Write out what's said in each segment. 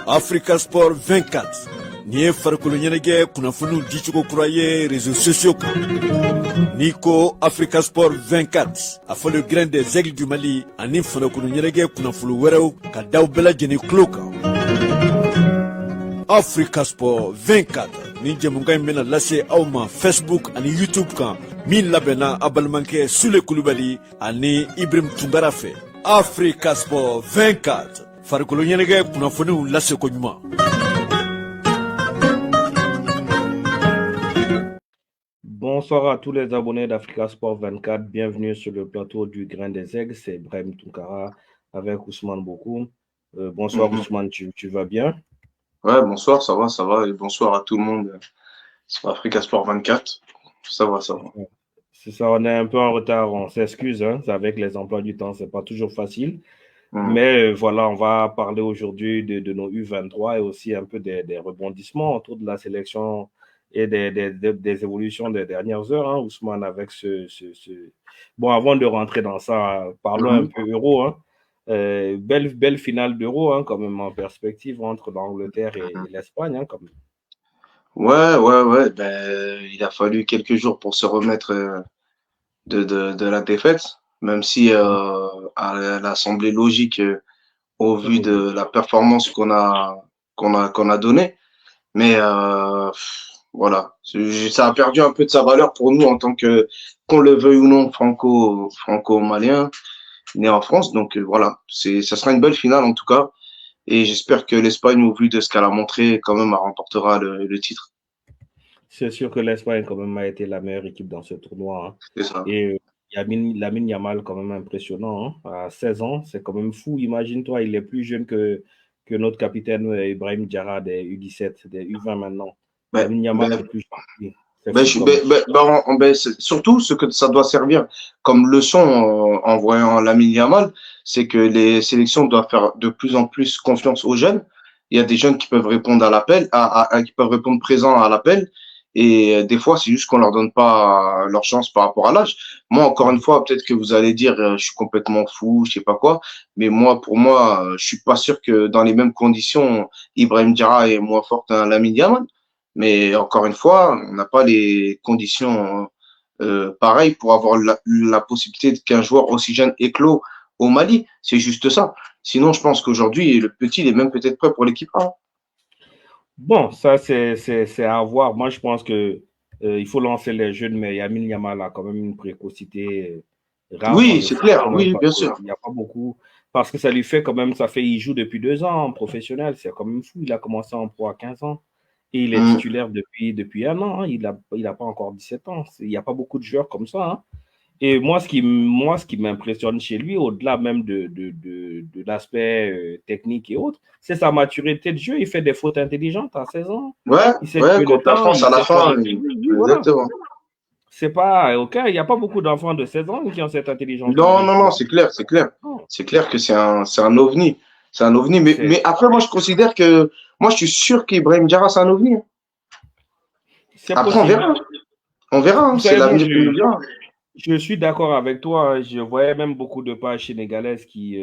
Africa Sport 24 ni ye farikolo ɲɛnajɛ kunnafoniw dicogo kura ye réseaux sociaux kan. N'i ko Africa Sport 24 a fɔ le grain des aigles du Mali ani farikolo ɲɛnajɛ kunnafoni wɛrɛw ka daw bɛɛ lajɛlen tulo kan. Africa Sport 24 ni jɛmukan in bɛna lase aw ma Facebook ani YouTube kan min labɛnna a balimakɛ Sule Kulubali ani Ibrahim Tunkara fɛ. Africa Sport 24 farikolo ɲɛnajɛ kunnafoniw laseko ɲuman. Bonsoir à tous les abonnés d'Africa Sport 24. Bienvenue sur le plateau du Grain des Aigles. C'est Ibrahim Tunkara avec Ousmane Bokoum. Bonsoir Ousmane, tu vas bien? Ouais, bonsoir, ça va. Et bonsoir à tout le monde sur Africa Sport 24. Ça va. C'est ça, on est un peu en retard, on s'excuse. Avec les emplois du temps, c'est pas toujours facile. Mais voilà, on va parler aujourd'hui de nos U23 et aussi un peu des rebondissements autour de la sélection et des évolutions des dernières heures, Ousmane, avec Bon, avant de rentrer dans ça, parlons un peu Euro. Belle finale d'Euro, quand même, en perspective entre l'Angleterre et l'Espagne, quand même. Ouais. Ben, il a fallu quelques jours pour se remettre de la défaite, même si elle a semblé logique au vu de la performance qu'on a donnée. Mais voilà, ça a perdu un peu de sa valeur pour nous en tant que, qu'on le veuille ou non, franco-malien, né en France. Donc voilà, ça sera une belle finale en tout cas. Et j'espère que l'Espagne, au vu de ce qu'elle a montré, quand même, remportera le titre. C'est sûr que l'Espagne, quand même, a été la meilleure équipe dans ce tournoi. C'est ça. Et Lamine Yamal, quand même impressionnant. À 16 ans, c'est quand même fou. Imagine-toi, il est plus jeune que notre capitaine Ibrahim Diarra des U17, des U20 maintenant. Lamine Yamal est plus jeune. Surtout, ce que ça doit servir comme leçon en voyant Lamine Yamal, c'est que les sélections doivent faire de plus en plus confiance aux jeunes. Il y a des jeunes qui peuvent répondre à l'appel, qui peuvent répondre présent à l'appel. Et des fois, c'est juste qu'on leur donne pas leur chance par rapport à l'âge. Moi, encore une fois, peut-être que vous allez dire, je suis complètement fou, je sais pas quoi. Mais pour moi, je suis pas sûr que dans les mêmes conditions, Ibrahim Diarra est moins fort qu'un Lamine Yamal. Mais encore une fois, on n'a pas les conditions pareilles pour avoir la possibilité qu'un joueur aussi jeune éclot au Mali. C'est juste ça. Sinon, je pense qu'aujourd'hui, le petit, il est même peut-être prêt pour l'équipe A. Bon, ça, c'est à voir. Moi, je pense que il faut lancer les jeunes, mais Lamine Yamal a quand même une précocité rare. Oui, c'est clair. Oui, bien sûr. Il n'y a pas beaucoup. Parce que ça lui fait quand même, il joue depuis 2 ans en professionnel. C'est quand même fou. Il a commencé en pro à 15 ans. Et il est titulaire depuis 1 an. Il n'a pas encore 17 ans. Il n'y a pas beaucoup de joueurs comme ça. Et moi, ce qui m'impressionne chez lui, au-delà même de l'aspect technique et autres, c'est sa maturité de jeu. Il fait des fautes intelligentes à 16 ans. Ouais, contre la France à la fin. Exactement. C'est pas OK. Il n'y a pas beaucoup d'enfants de 16 ans qui ont cette intelligence. Non, c'est clair. C'est clair que c'est un ovni. C'est un ovni. Mais après, moi, je considère que. Moi, je suis sûr qu'Ibrahim Diarra, c'est un ovni. Après, on verra. C'est l'avenir qui nous dira. Je suis d'accord avec toi. Je voyais même beaucoup de pages sénégalaises qui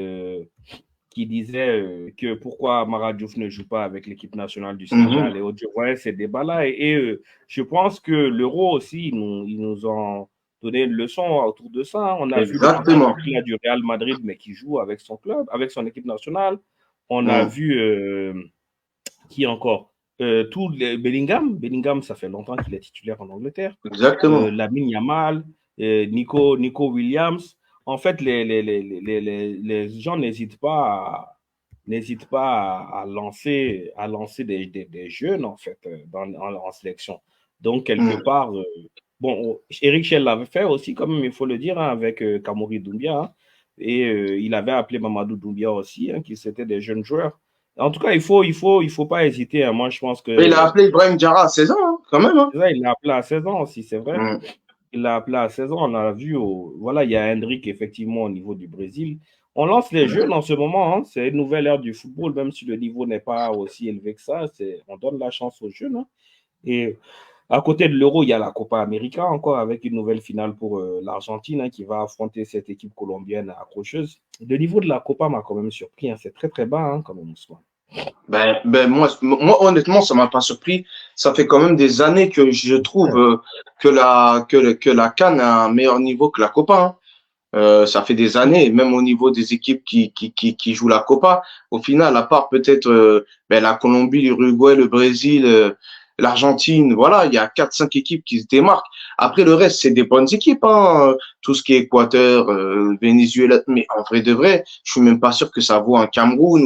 disaient que pourquoi Mara Diouf ne joue pas avec l'équipe nationale du Sénégal et autres. Je voyais ces débats-là. Et je pense que l'Euro aussi, ils nous ont donné une leçon autour de ça. On a vu du Real Madrid, mais qui joue avec son club, avec son équipe nationale. On a vu qui encore Bellingham, ça fait longtemps qu'il est titulaire en Angleterre. Exactement. Lamine Yamal, Nico Williams. En fait, les gens n'hésitent pas à lancer des jeunes en fait en sélection. Donc quelque part, Eric Chell l'avait fait aussi, quand même, il faut le dire, avec Kamori Doumbia, et il avait appelé Mamadou Doumbia aussi, qui c'était des jeunes joueurs. En tout cas, il faut pas hésiter. Moi, je pense que. Mais il a appelé Ibrahim Diarra à 16 ans, quand même. C'est ça, il l'a appelé à 16 ans aussi, c'est vrai. Il l'a appelé à 16 ans. On a vu, il y a Hendrick, effectivement, au niveau du Brésil. On lance les jeunes en ce moment. C'est une nouvelle ère du football, même si le niveau n'est pas aussi élevé que ça. On donne la chance aux jeunes. Et à côté de l'Euro, il y a la Copa América encore, avec une nouvelle finale pour l'Argentine qui va affronter cette équipe colombienne accrocheuse. Le niveau de la Copa m'a quand même surpris. C'est très, très bas, quand même, Ousmane. Moi, honnêtement, ça m'a pas surpris. Ça fait quand même des années que je trouve que la CAN a un meilleur niveau que la Copa, hein. Ça fait des années, même au niveau des équipes qui jouent la Copa, au final, à part peut-être la Colombie, l'Uruguay, le Brésil, l'Argentine, voilà, il y a 4-5 équipes qui se démarquent. Après, le reste, c'est des bonnes équipes, hein. Tout ce qui est Équateur, Venezuela, mais en vrai de vrai, je suis même pas sûr que ça vaut un Cameroun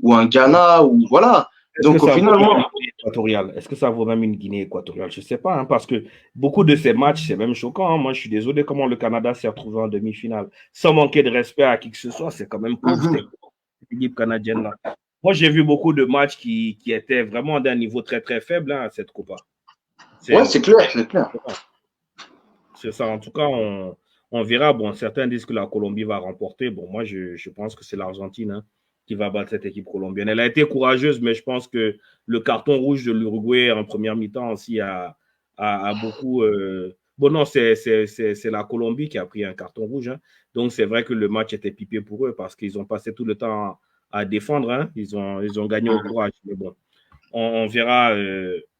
ou un Ghana, ou voilà. Est-ce que Donc, au ça vaut final, même une moi, Guinée équatoriale? Est-ce que ça vaut même une Guinée équatoriale? Je ne sais pas, hein, parce que beaucoup de ces matchs, c'est même choquant, hein. Moi, je suis désolé comment le Canada s'est retrouvé en demi-finale. Sans manquer de respect à qui que ce soit, c'est quand même pauvre, cette équipe canadienne-là. Moi, j'ai vu beaucoup de matchs qui étaient vraiment d'un niveau très, très faible, hein, à cette Copa. ouais, c'est clair, c'est clair. C'est ça. En tout cas, on verra. Bon, certains disent que la Colombie va remporter. Bon, moi, je pense que c'est l'Argentine, hein, qui va battre cette équipe colombienne. Elle a été courageuse, mais je pense que le carton rouge de l'Uruguay en première mi-temps aussi a beaucoup. Bon, non, c'est la Colombie qui a pris un carton rouge, hein. Donc, c'est vrai que le match était pipé pour eux parce qu'ils ont passé tout le temps à défendre, hein. Ils ont gagné au courage. Mais bon, on verra.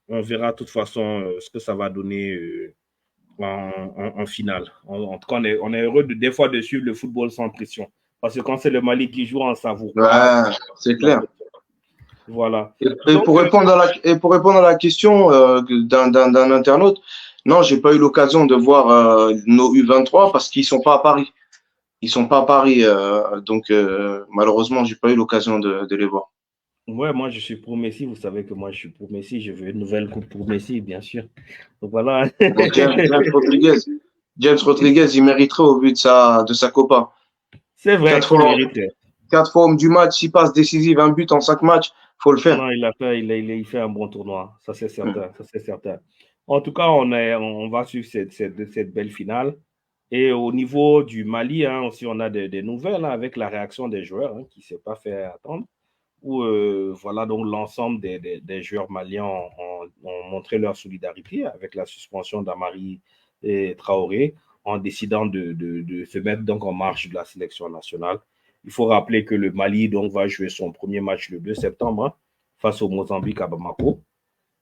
On verra de toute façon ce que ça va donner. En finale. En tout cas, on est heureux des fois de suivre le football sans pression. Parce que quand c'est le Mali qui joue, on ne savoure pas. Ouais, c'est clair. Voilà. Et pour répondre à la question d'un internaute, non, j'ai pas eu l'occasion de voir nos U23 parce qu'ils sont pas à Paris. Ils sont pas à Paris, donc malheureusement, j'ai pas eu l'occasion de les voir. Ouais, moi je suis pour Messi. Vous savez que moi je suis pour Messi. Je veux une nouvelle coupe pour Messi, bien sûr. Donc voilà. Donc, James Rodriguez, il mériterait au vu de sa Copa. C'est vrai Quatre qu'il fois, mérite. 4 fois homme du match, 6 passes décisives, un but en 5 matchs, faut le faire. Non, il fait un bon tournoi. Ça, c'est certain. Ça, c'est certain. En tout cas, on va suivre cette belle finale. Et au niveau du Mali, hein, aussi, on a des nouvelles, hein, avec la réaction des joueurs, hein, qui ne s'est pas fait attendre. Où voilà, donc l'ensemble des joueurs maliens ont montré leur solidarité avec la suspension d'Amari et Traoré en décidant de se mettre donc en marche de la sélection nationale. Il faut rappeler que le Mali donc va jouer son premier match le 2 septembre, hein, face au Mozambique à Bamako.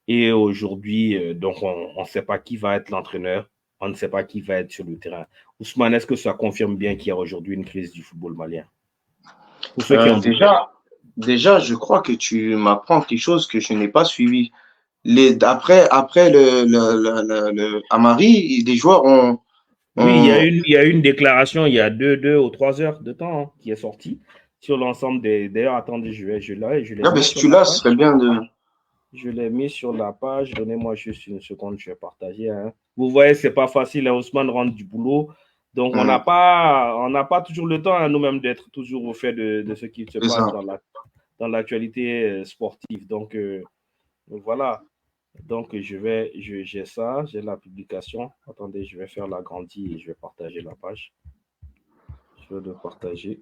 Et aujourd'hui, donc on ne sait pas qui va être l'entraîneur, on ne sait pas qui va être sur le terrain. Ousmane, est-ce que ça confirme bien qu'il y a aujourd'hui une crise du football malien? Pour ceux qui ont Déjà, je crois que tu m'apprends quelque chose que je n'ai pas suivi. Après le Amari, les joueurs Oui, ont... il y a une déclaration il y a 2 ou 3 heures de temps, hein, qui est sortie sur l'ensemble des. D'ailleurs, attendez, je l'ai Ah, ben, mis si sur tu la l'as, ce serait page. bien de... Je l'ai mis sur la page. Donnez-moi juste une seconde, je vais partager, hein. Vous voyez, c'est pas facile, hein, Ousmane rentre du boulot. Donc, on n'a pas toujours le temps, hein, nous-mêmes, d'être toujours au fait de ce qui se C'est passe ça. dans l'actualité sportive. Donc, voilà. Donc, j'ai ça, j'ai la publication. Attendez, je vais faire l'agrandi et je vais partager la page. Je vais le partager.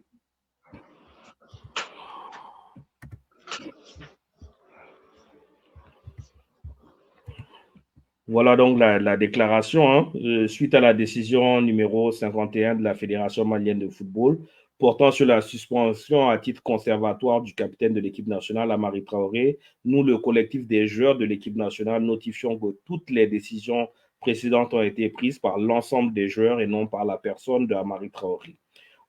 Voilà donc la déclaration, hein, suite à la décision numéro 51 de la Fédération malienne de football portant sur la suspension à titre conservatoire du capitaine de l'équipe nationale, Amari Traoré. Nous, le collectif des joueurs de l'équipe nationale, notifions que toutes les décisions précédentes ont été prises par l'ensemble des joueurs et non par la personne de Amari Traoré.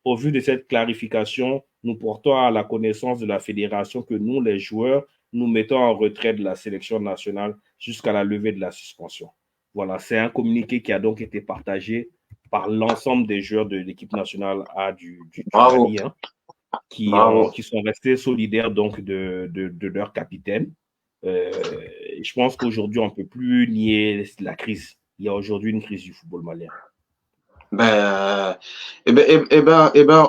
Au vu de cette clarification, nous portons à la connaissance de la fédération que nous, les joueurs, nous mettons en retrait de la sélection nationale jusqu'à la levée de la suspension. Voilà, c'est un communiqué qui a donc été partagé par l'ensemble des joueurs de l'équipe nationale A du Mali, hein, qui sont restés solidaires donc de leur capitaine. Je pense qu'aujourd'hui, on ne peut plus nier la crise. Il y a aujourd'hui une crise du football malien.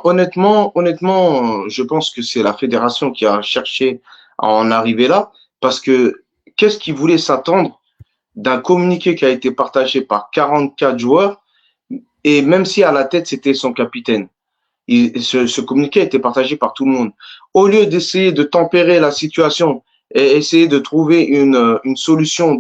Honnêtement, je pense que c'est la fédération qui a cherché à en arriver là, parce que qu'est-ce qu'ils voulaient s'attendre d'un communiqué qui a été partagé par 44 joueurs, et même si à la tête c'était son capitaine. Ce communiqué a été partagé par tout le monde. Au lieu d'essayer de tempérer la situation et essayer de trouver une solution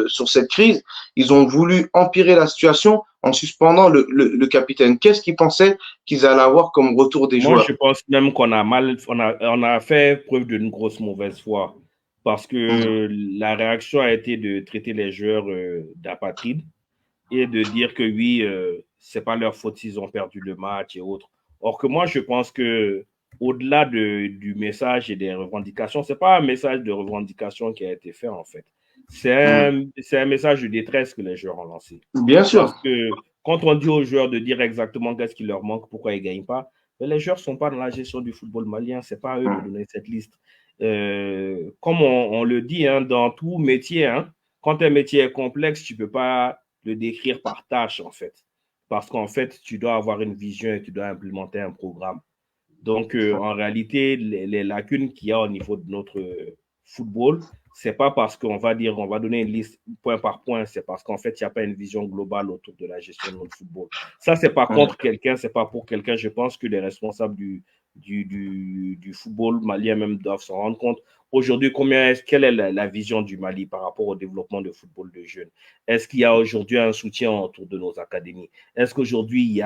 sur cette crise, ils ont voulu empirer la situation en suspendant le capitaine. Qu'est-ce qu'ils pensaient qu'ils allaient avoir comme retour des Moi, joueurs? je pense même qu'on a on a fait preuve d'une grosse mauvaise foi parce que la réaction a été de traiter les joueurs d'apatrides et de dire que oui, c'est pas leur faute s'ils ont perdu le match et autres. Or que moi, je pense que au-delà du message et des revendications, c'est pas un message de revendication qui a été fait en fait. C'est un message de détresse que les joueurs ont lancé. Bien sûr. Parce que quand on dit aux joueurs de dire exactement qu'est-ce qui leur manque, pourquoi ils ne gagnent pas, mais les joueurs ne sont pas dans la gestion du football malien. Ce n'est pas à eux de donner cette liste. Comme on le dit hein, dans tout métier, hein, quand un métier est complexe, tu ne peux pas le décrire par tâche, en fait. Parce qu'en fait, tu dois avoir une vision et tu dois implémenter un programme. Donc, en réalité, les lacunes qu'il y a au niveau de notre football, c'est pas parce qu'on va dire, on va donner une liste point par point, c'est parce qu'en fait, il n'y a pas une vision globale autour de la gestion de notre football. Ça, c'est pas contre quelqu'un, c'est pas pour quelqu'un. Je pense que les responsables du football malien même doivent s'en rendre compte. Aujourd'hui, quelle est la vision du Mali par rapport au développement du football de jeunes? Est-ce qu'il y a aujourd'hui un soutien autour de nos académies? Est-ce qu'aujourd'hui, il y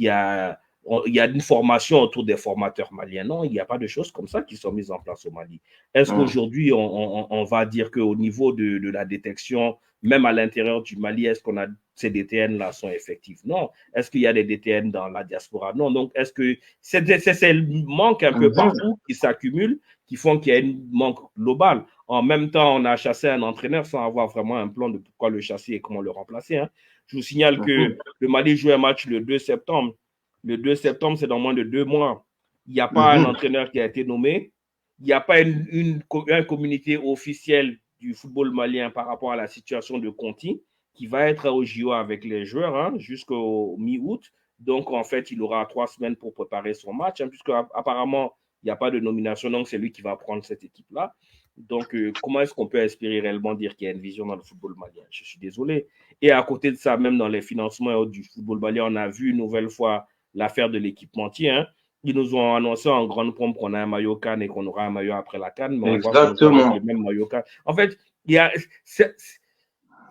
a une formation autour des formateurs maliens? Non, il n'y a pas de choses comme ça qui sont mises en place au Mali. Est-ce qu'aujourd'hui, on va dire qu'au niveau de la détection, même à l'intérieur du Mali, est-ce qu'on a ces DTN-là sont effectifs? Non. Est-ce qu'il y a des DTN dans la diaspora? Non. Donc, est-ce que c'est le manque un peu partout qui s'accumule, qui font qu'il y a un manque global? En même temps, on a chassé un entraîneur sans avoir vraiment un plan de pourquoi le chasser et comment le remplacer. Hein. Je vous signale que le Mali joue un match le 2 septembre. Le 2 septembre, c'est dans moins de 2 mois. Il n'y a pas un entraîneur qui a été nommé. Il n'y a pas un communiqué officiel du football malien par rapport à la situation de Conti, qui va être au JO avec les joueurs hein, jusqu'au mi-août. Donc, en fait, il aura 3 semaines pour préparer son match, hein, puisque apparemment, il n'y a pas de nomination, donc c'est lui qui va prendre cette équipe-là. Donc, comment est-ce qu'on peut espérer réellement dire qu'il y a une vision dans le football malien? Je suis désolé. Et à côté de ça, même dans les financements du football malien, on a vu une nouvelle fois l'affaire de l'équipementier. Hein. Ils nous ont annoncé en grande pompe qu'on a un maillot Cannes et qu'on aura un maillot après la Cannes, mais on voit qu'on joue avec le même maillot Cannes. En fait, il y a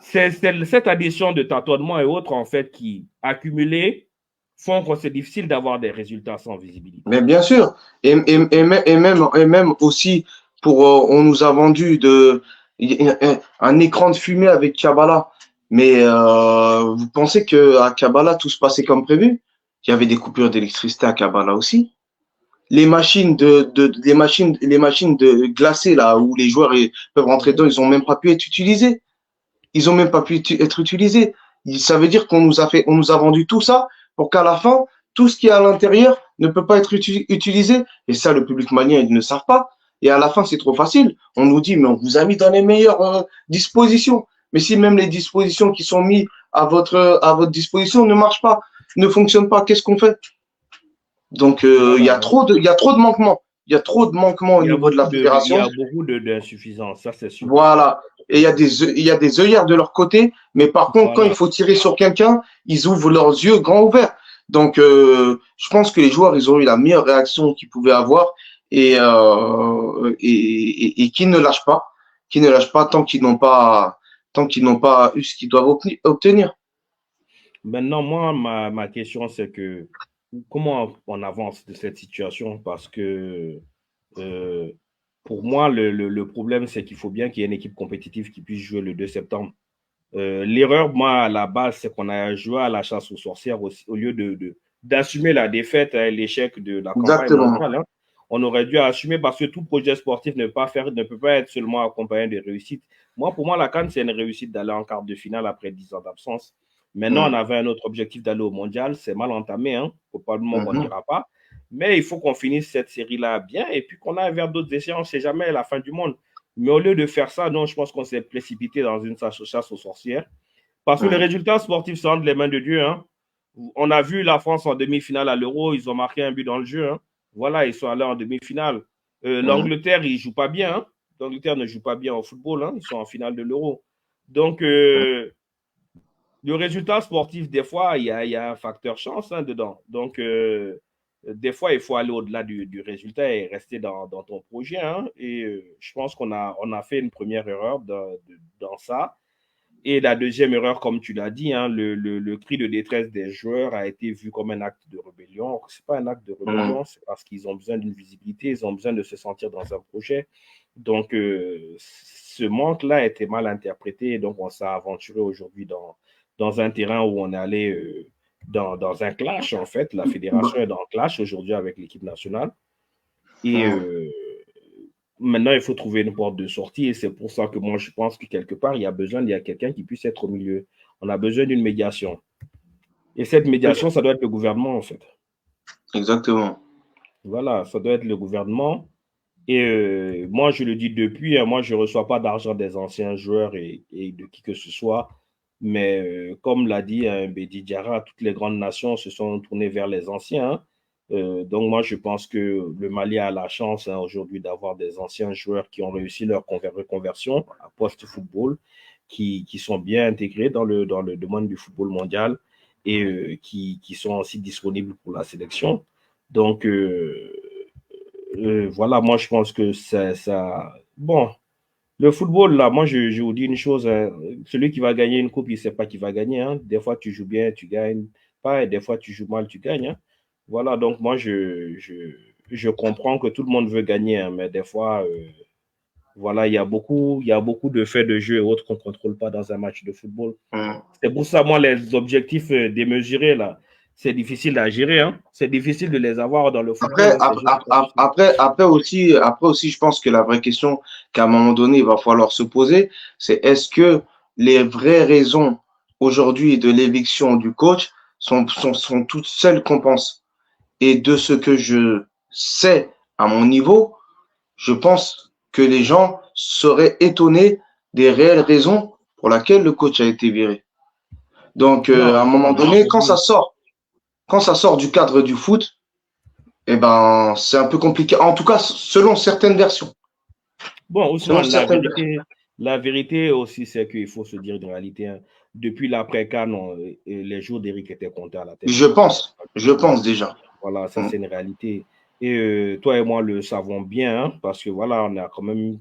c'est cette addition de tâtonnements et autres, en fait, qui, accumulés, font que c'est difficile d'avoir des résultats sans visibilité. Mais bien sûr. Et même aussi, on nous a vendu un écran de fumée avec Kabbalah. Mais vous pensez qu'à Kabbalah, tout se passait comme prévu? Il y avait des coupures d'électricité à Kabbalah aussi. Les machines les machines de glacées là où les joueurs peuvent rentrer dedans, ils ont même pas pu être utilisés. Ils ont même pas pu être utilisés. Ça veut dire on nous a vendu tout ça pour qu'à la fin, tout ce qui est à l'intérieur ne peut pas être utilisé. Et ça, le public malien, ils ne savent pas. Et à la fin, c'est trop facile. On nous dit, mais on vous a mis dans les meilleures dispositions. Mais si même les dispositions qui sont mises à votre disposition ne marchent pas, ne fonctionnent pas, qu'est-ce qu'on fait? Donc, il y a trop de manquements. Il y a trop de manquements au niveau de la fédération. Il y a beaucoup d'insuffisances, ça c'est sûr. Voilà. Et il y a des œillères de leur côté, mais par contre, quand il faut tirer sur quelqu'un, ils ouvrent leurs yeux grands ouverts. Donc, je pense que les joueurs, ils ont eu la meilleure réaction qu'ils pouvaient avoir et qui ne lâchent pas tant qu'ils n'ont pas eu ce qu'ils doivent obtenir. Maintenant, moi, ma question, c'est que comment on avance de cette situation? Parce que pour moi, le problème, c'est qu'il faut bien qu'il y ait une équipe compétitive qui puisse jouer le 2 septembre. L'erreur, moi, à la base, c'est qu'on a joué à la chasse aux sorcières au lieu d'assumer la défaite et l'échec de la campagne mondiale. Hein. On aurait dû assumer parce que tout projet sportif ne peut pas être seulement accompagné de réussite. Pour moi, la CAN, c'est une réussite d'aller en quart de finale après 10 ans d'absence. Maintenant, on avait un autre objectif d'aller au mondial. C'est mal entamé, hein. Probablement qu'on n'ira pas. Mais il faut qu'on finisse cette série-là bien et puis qu'on aille vers d'autres échéances. C'est jamais la fin du monde. Mais au lieu de faire ça, non, je pense qu'on s'est précipité dans une chasse aux sorcières. Parce que les résultats sportifs sont entre les mains de Dieu. Hein. On a vu la France en demi-finale à l'Euro. Ils ont marqué un but dans le jeu. Hein. Voilà, ils sont allés en demi-finale. L'Angleterre, ils ne jouent pas bien. Hein. L'Angleterre ne joue pas bien au football. Hein. Ils sont en finale de l'Euro. Donc, le résultat sportif, des fois, il y a un facteur chance hein, dedans. Donc, des fois, il faut aller au-delà du résultat et rester dans ton projet. Hein. Et je pense qu'on a fait une première erreur dans ça. Et la deuxième erreur, comme tu l'as dit, hein, le cri de détresse des joueurs a été vu comme un acte de rébellion. Ce n'est pas un acte de rébellion, c'est parce qu'ils ont besoin d'une visibilité, ils ont besoin de se sentir dans un projet. Donc, ce manque-là a été mal interprété. Et donc, on s'est aventuré aujourd'hui dans un terrain où on est allé dans un clash, en fait. La fédération est dans un clash aujourd'hui avec l'équipe nationale. Et maintenant, il faut trouver une porte de sortie. Et c'est pour ça que moi, je pense que quelque part, il y a quelqu'un qui puisse être au milieu. On a besoin d'une médiation. Et cette médiation, ça doit être le gouvernement, en fait. Exactement. Voilà, ça doit être le gouvernement. Et moi, je le dis depuis, moi, je ne reçois pas d'argent des anciens joueurs et de qui que ce soit. Mais comme l'a dit Bédi Diarra, toutes les grandes nations se sont tournées vers les anciens. Donc, moi, je pense que le Mali a la chance aujourd'hui d'avoir des anciens joueurs qui ont réussi leur reconversion à post-football, qui sont bien intégrés dans le domaine du football mondial et qui sont aussi disponibles pour la sélection. Donc, voilà, moi, je pense que ça. Bon, le football, là, moi, je vous dis une chose. Celui qui va gagner une coupe, il ne sait pas qui va gagner. Hein. Des fois, tu joues bien, tu gagnes pas. Et des fois, tu joues mal, tu gagnes. Hein. Voilà, donc moi, je comprends que tout le monde veut gagner. Hein, mais des fois, voilà, il y a beaucoup de faits de jeu et autres qu'on ne contrôle pas dans un match de football. C'est pour ça, moi, les objectifs démesurés, là, c'est difficile à gérer. Hein. C'est difficile de les avoir dans le football. Après aussi, je pense que la vraie question qu'à un moment donné, il va falloir se poser, c'est est-ce que les vraies raisons aujourd'hui de l'éviction du coach sont toutes celles qu'on pense? Et de ce que je sais à mon niveau, je pense que les gens seraient étonnés des réelles raisons pour lesquelles le coach a été viré. Donc, à un moment donné, quand ça sort du cadre du foot, eh ben, c'est un peu compliqué. En tout cas, selon certaines versions. Bon, Ousmane, la vérité aussi, c'est qu'il faut se dire une réalité. Hein. Depuis l'après-CAN, les jours d'Éric étaient comptés à la tête. Je pense déjà. Voilà, ça c'est une réalité. Et toi et moi le savons bien, hein, parce que voilà, on a quand même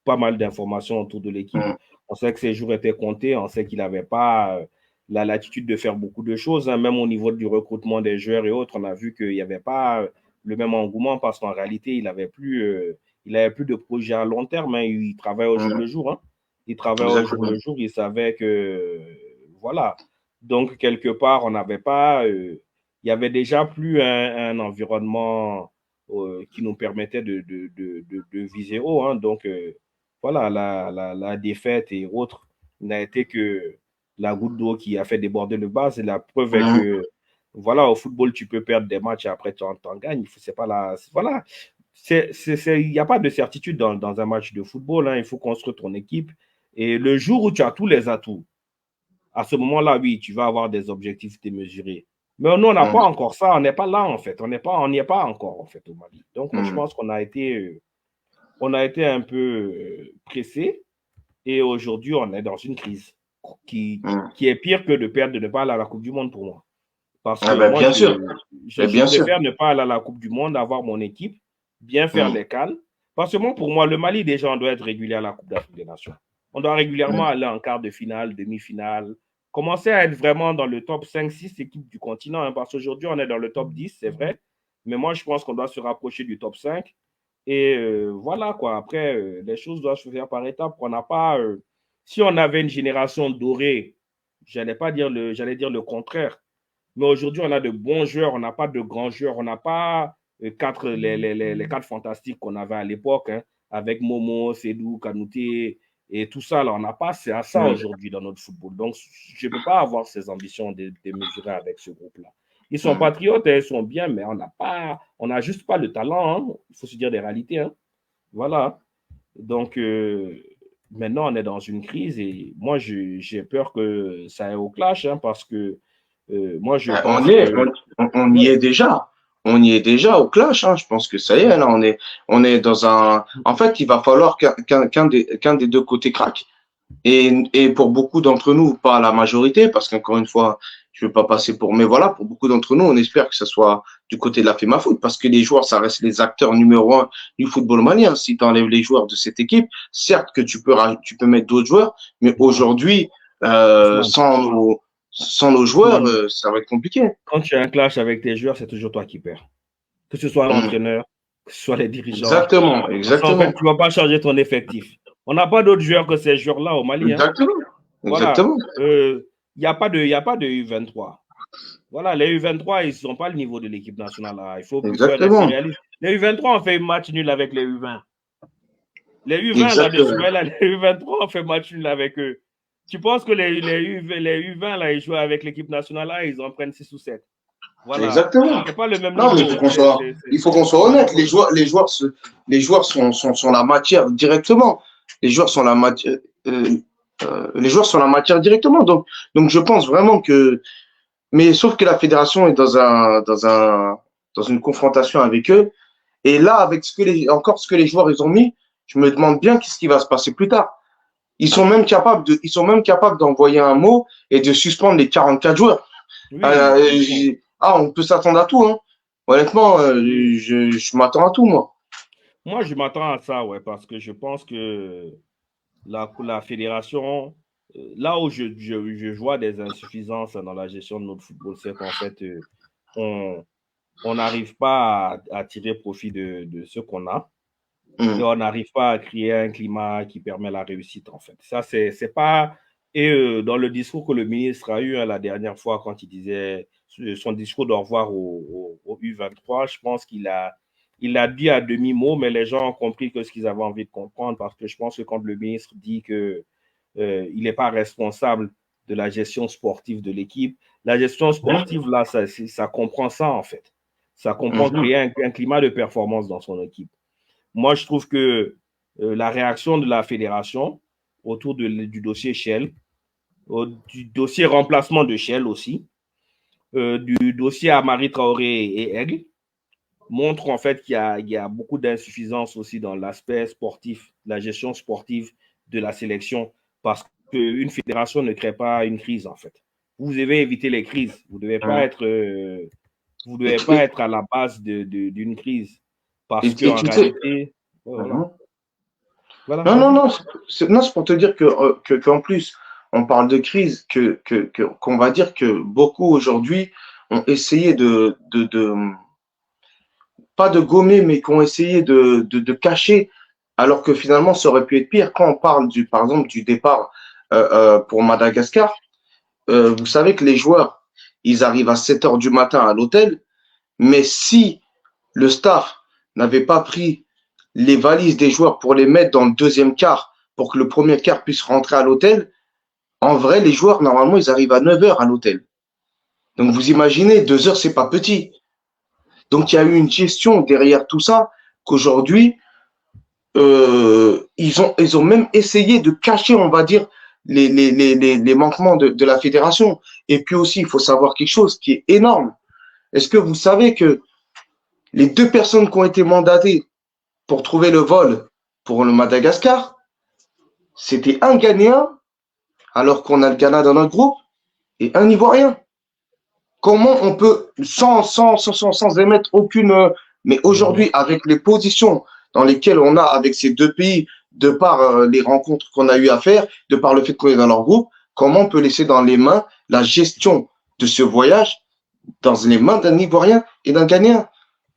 pas mal d'informations autour de l'équipe. On sait que ces jours étaient comptés, on sait qu'il n'avait pas la latitude de faire beaucoup de choses, hein, même au niveau du recrutement des joueurs et autres, on a vu qu'il n'y avait pas le même engouement parce qu'en réalité, il n'avait plus de projet à long terme, hein, il travaillait au jour le jour. Hein. Il travaillait au jour le jour, il savait que, voilà. Donc, quelque part, on n'avait pas... il y avait déjà plus un environnement qui nous permettait de viser haut. Hein. Donc, voilà, la défaite et autres n'a été que la goutte d'eau qui a fait déborder le vase. Et la preuve est que, voilà, au football, tu peux perdre des matchs et après, tu en gagnes. C'est pas la... Voilà. Il n'y a pas de certitude dans un match de football. Hein. Il faut construire ton équipe. Et le jour où tu as tous les atouts, à ce moment-là, oui, tu vas avoir des objectifs démesurés. Mais nous, on n'a pas encore ça. On n'est pas là, en fait. On n'y est pas encore, en fait, au Mali. Donc, je pense qu'on a été un peu pressé. Et aujourd'hui, on est dans une crise qui est pire que de ne pas aller à la Coupe du Monde pour moi. Parce que moi, je préfère ne pas aller à la Coupe du Monde, avoir mon équipe, bien faire les CAN. Parce que moi, pour moi, le Mali, déjà, on doit être régulier à la Coupe d'Afrique des Nations. On doit régulièrement aller en quart de finale, demi-finale, commencer à être vraiment dans le top 5-6 équipes du continent. Hein, parce qu'aujourd'hui, on est dans le top 10, c'est vrai. Mais moi, je pense qu'on doit se rapprocher du top 5. Et voilà, quoi. Après, les choses doivent se faire par étapes. On n'a pas... si on avait une génération dorée, j'allais dire le contraire. Mais aujourd'hui, on a de bons joueurs. On n'a pas de grands joueurs. On n'a pas les quatre fantastiques qu'on avait à l'époque, hein, avec Momo, Sédou, Kanouté et tout ça. Là, on n'a pas assez à ça aujourd'hui dans notre football. Donc, je ne peux pas avoir ces ambitions de mesurer avec ce groupe-là. Ils sont patriotes, ils sont bien, mais on n'a juste pas le talent. Hein. Il faut se dire des réalités. Hein. Voilà. Donc, maintenant, on est dans une crise et moi, j'ai peur que ça aille au clash, hein, parce que moi, je pense on y est déjà. On y est déjà au clash. Hein. Je pense que ça y est. Là, on est dans un. En fait, il va falloir qu'un des deux côtés craque. Et pour beaucoup d'entre nous, pas la majorité, parce qu'encore une fois, je veux pas passer pour. Mais voilà, pour beaucoup d'entre nous, on espère que ce soit du côté de la FEMAFOOT, parce que les joueurs, ça reste les acteurs numéro 1 du football malien. Si tu enlèves les joueurs de cette équipe, certes que tu peux mettre d'autres joueurs, mais aujourd'hui, Sans nos joueurs, ça va être compliqué. Quand tu as un clash avec tes joueurs, c'est toujours toi qui perds. Que ce soit l'entraîneur, que ce soit les dirigeants. Exactement. En fait, tu ne vas pas changer ton effectif. On n'a pas d'autres joueurs que ces joueurs-là au Mali. Exactement. Voilà. Il n'y a pas de U23. Voilà, les U23, ils ne sont pas le niveau de l'équipe nationale. Il faut plus être réaliste. Les U23 ont fait un match nul avec les U20. Les U20, là, les U23 ont fait match nul avec eux. Tu penses que les U20, là, ils jouent avec l'équipe nationale, là, ils en prennent 6 ou 7. Voilà. Exactement. C'est pas le même niveau. Mais il faut qu'on soit honnête. Les joueurs sont la matière directement. Les joueurs sont la matière. Les joueurs sont la matière directement. Donc je pense vraiment que. Mais sauf que la fédération est dans une confrontation avec eux. Et là, avec ce que les joueurs ils ont mis, je me demande bien qu'est-ce qui va se passer plus tard. Ils sont même capables d'envoyer un mot et de suspendre les 44 joueurs. Oui, on peut s'attendre à tout, hein. Honnêtement, je m'attends à tout, moi. Moi, je m'attends à ça, ouais, parce que je pense que la fédération, là où je vois des insuffisances dans la gestion de notre football, c'est qu'en fait, on n'arrive pas à tirer profit de ce qu'on a. Et on n'arrive pas à créer un climat qui permet la réussite, en fait. Ça, c'est pas... Et dans le discours que le ministre a eu la dernière fois, quand il disait son discours d'au revoir au U23, je pense qu'il a dit à demi-mot, mais les gens ont compris que ce qu'ils avaient envie de comprendre, parce que je pense que quand le ministre dit qu'il n'est pas responsable de la gestion sportive de l'équipe, la gestion sportive, là, ça comprend ça, en fait. Ça comprend créer un climat de performance dans son équipe. Moi, je trouve que la réaction de la fédération autour du dossier Shell, du dossier remplacement de Shell aussi, du dossier Amari Traoré et Aigle, montre en fait qu'il y a beaucoup d'insuffisance aussi dans l'aspect sportif, la gestion sportive de la sélection, parce qu'une fédération ne crée pas une crise en fait. Vous devez éviter les crises. Vous ne devez pas être à la base d'une crise. Parce qu'en réalité, voilà. Non, c'est pour te dire qu'en plus, on parle de crise, qu'on va dire que beaucoup aujourd'hui ont essayé pas de gommer, mais qui ont essayé de cacher, alors que finalement, ça aurait pu être pire. Quand on parle par exemple, du départ pour Madagascar, vous savez que les joueurs, ils arrivent à 7 heures du matin à l'hôtel, mais si le staff n'avait pas pris les valises des joueurs pour les mettre dans le deuxième quart, pour que le premier quart puisse rentrer à l'hôtel, en vrai, les joueurs, normalement, ils arrivent à 9 heures à l'hôtel. Donc, vous imaginez, 2 heures, c'est pas petit. Donc, il y a eu une gestion derrière tout ça, qu'aujourd'hui, ils ont même essayé de cacher, on va dire, les manquements de la fédération. Et puis aussi, il faut savoir quelque chose qui est énorme. Est-ce que vous savez que les 2 personnes qui ont été mandatées pour trouver le vol pour le Madagascar, c'était un Ghanéen, alors qu'on a le Ghana dans notre groupe, et un Ivoirien. Comment on peut, sans émettre aucune... Mais aujourd'hui, avec les positions dans lesquelles on a avec ces 2 pays, de par les rencontres qu'on a eu à faire, de par le fait qu'on est dans leur groupe, comment on peut laisser dans les mains la gestion de ce voyage dans les mains d'un Ivoirien et d'un Ghanéen?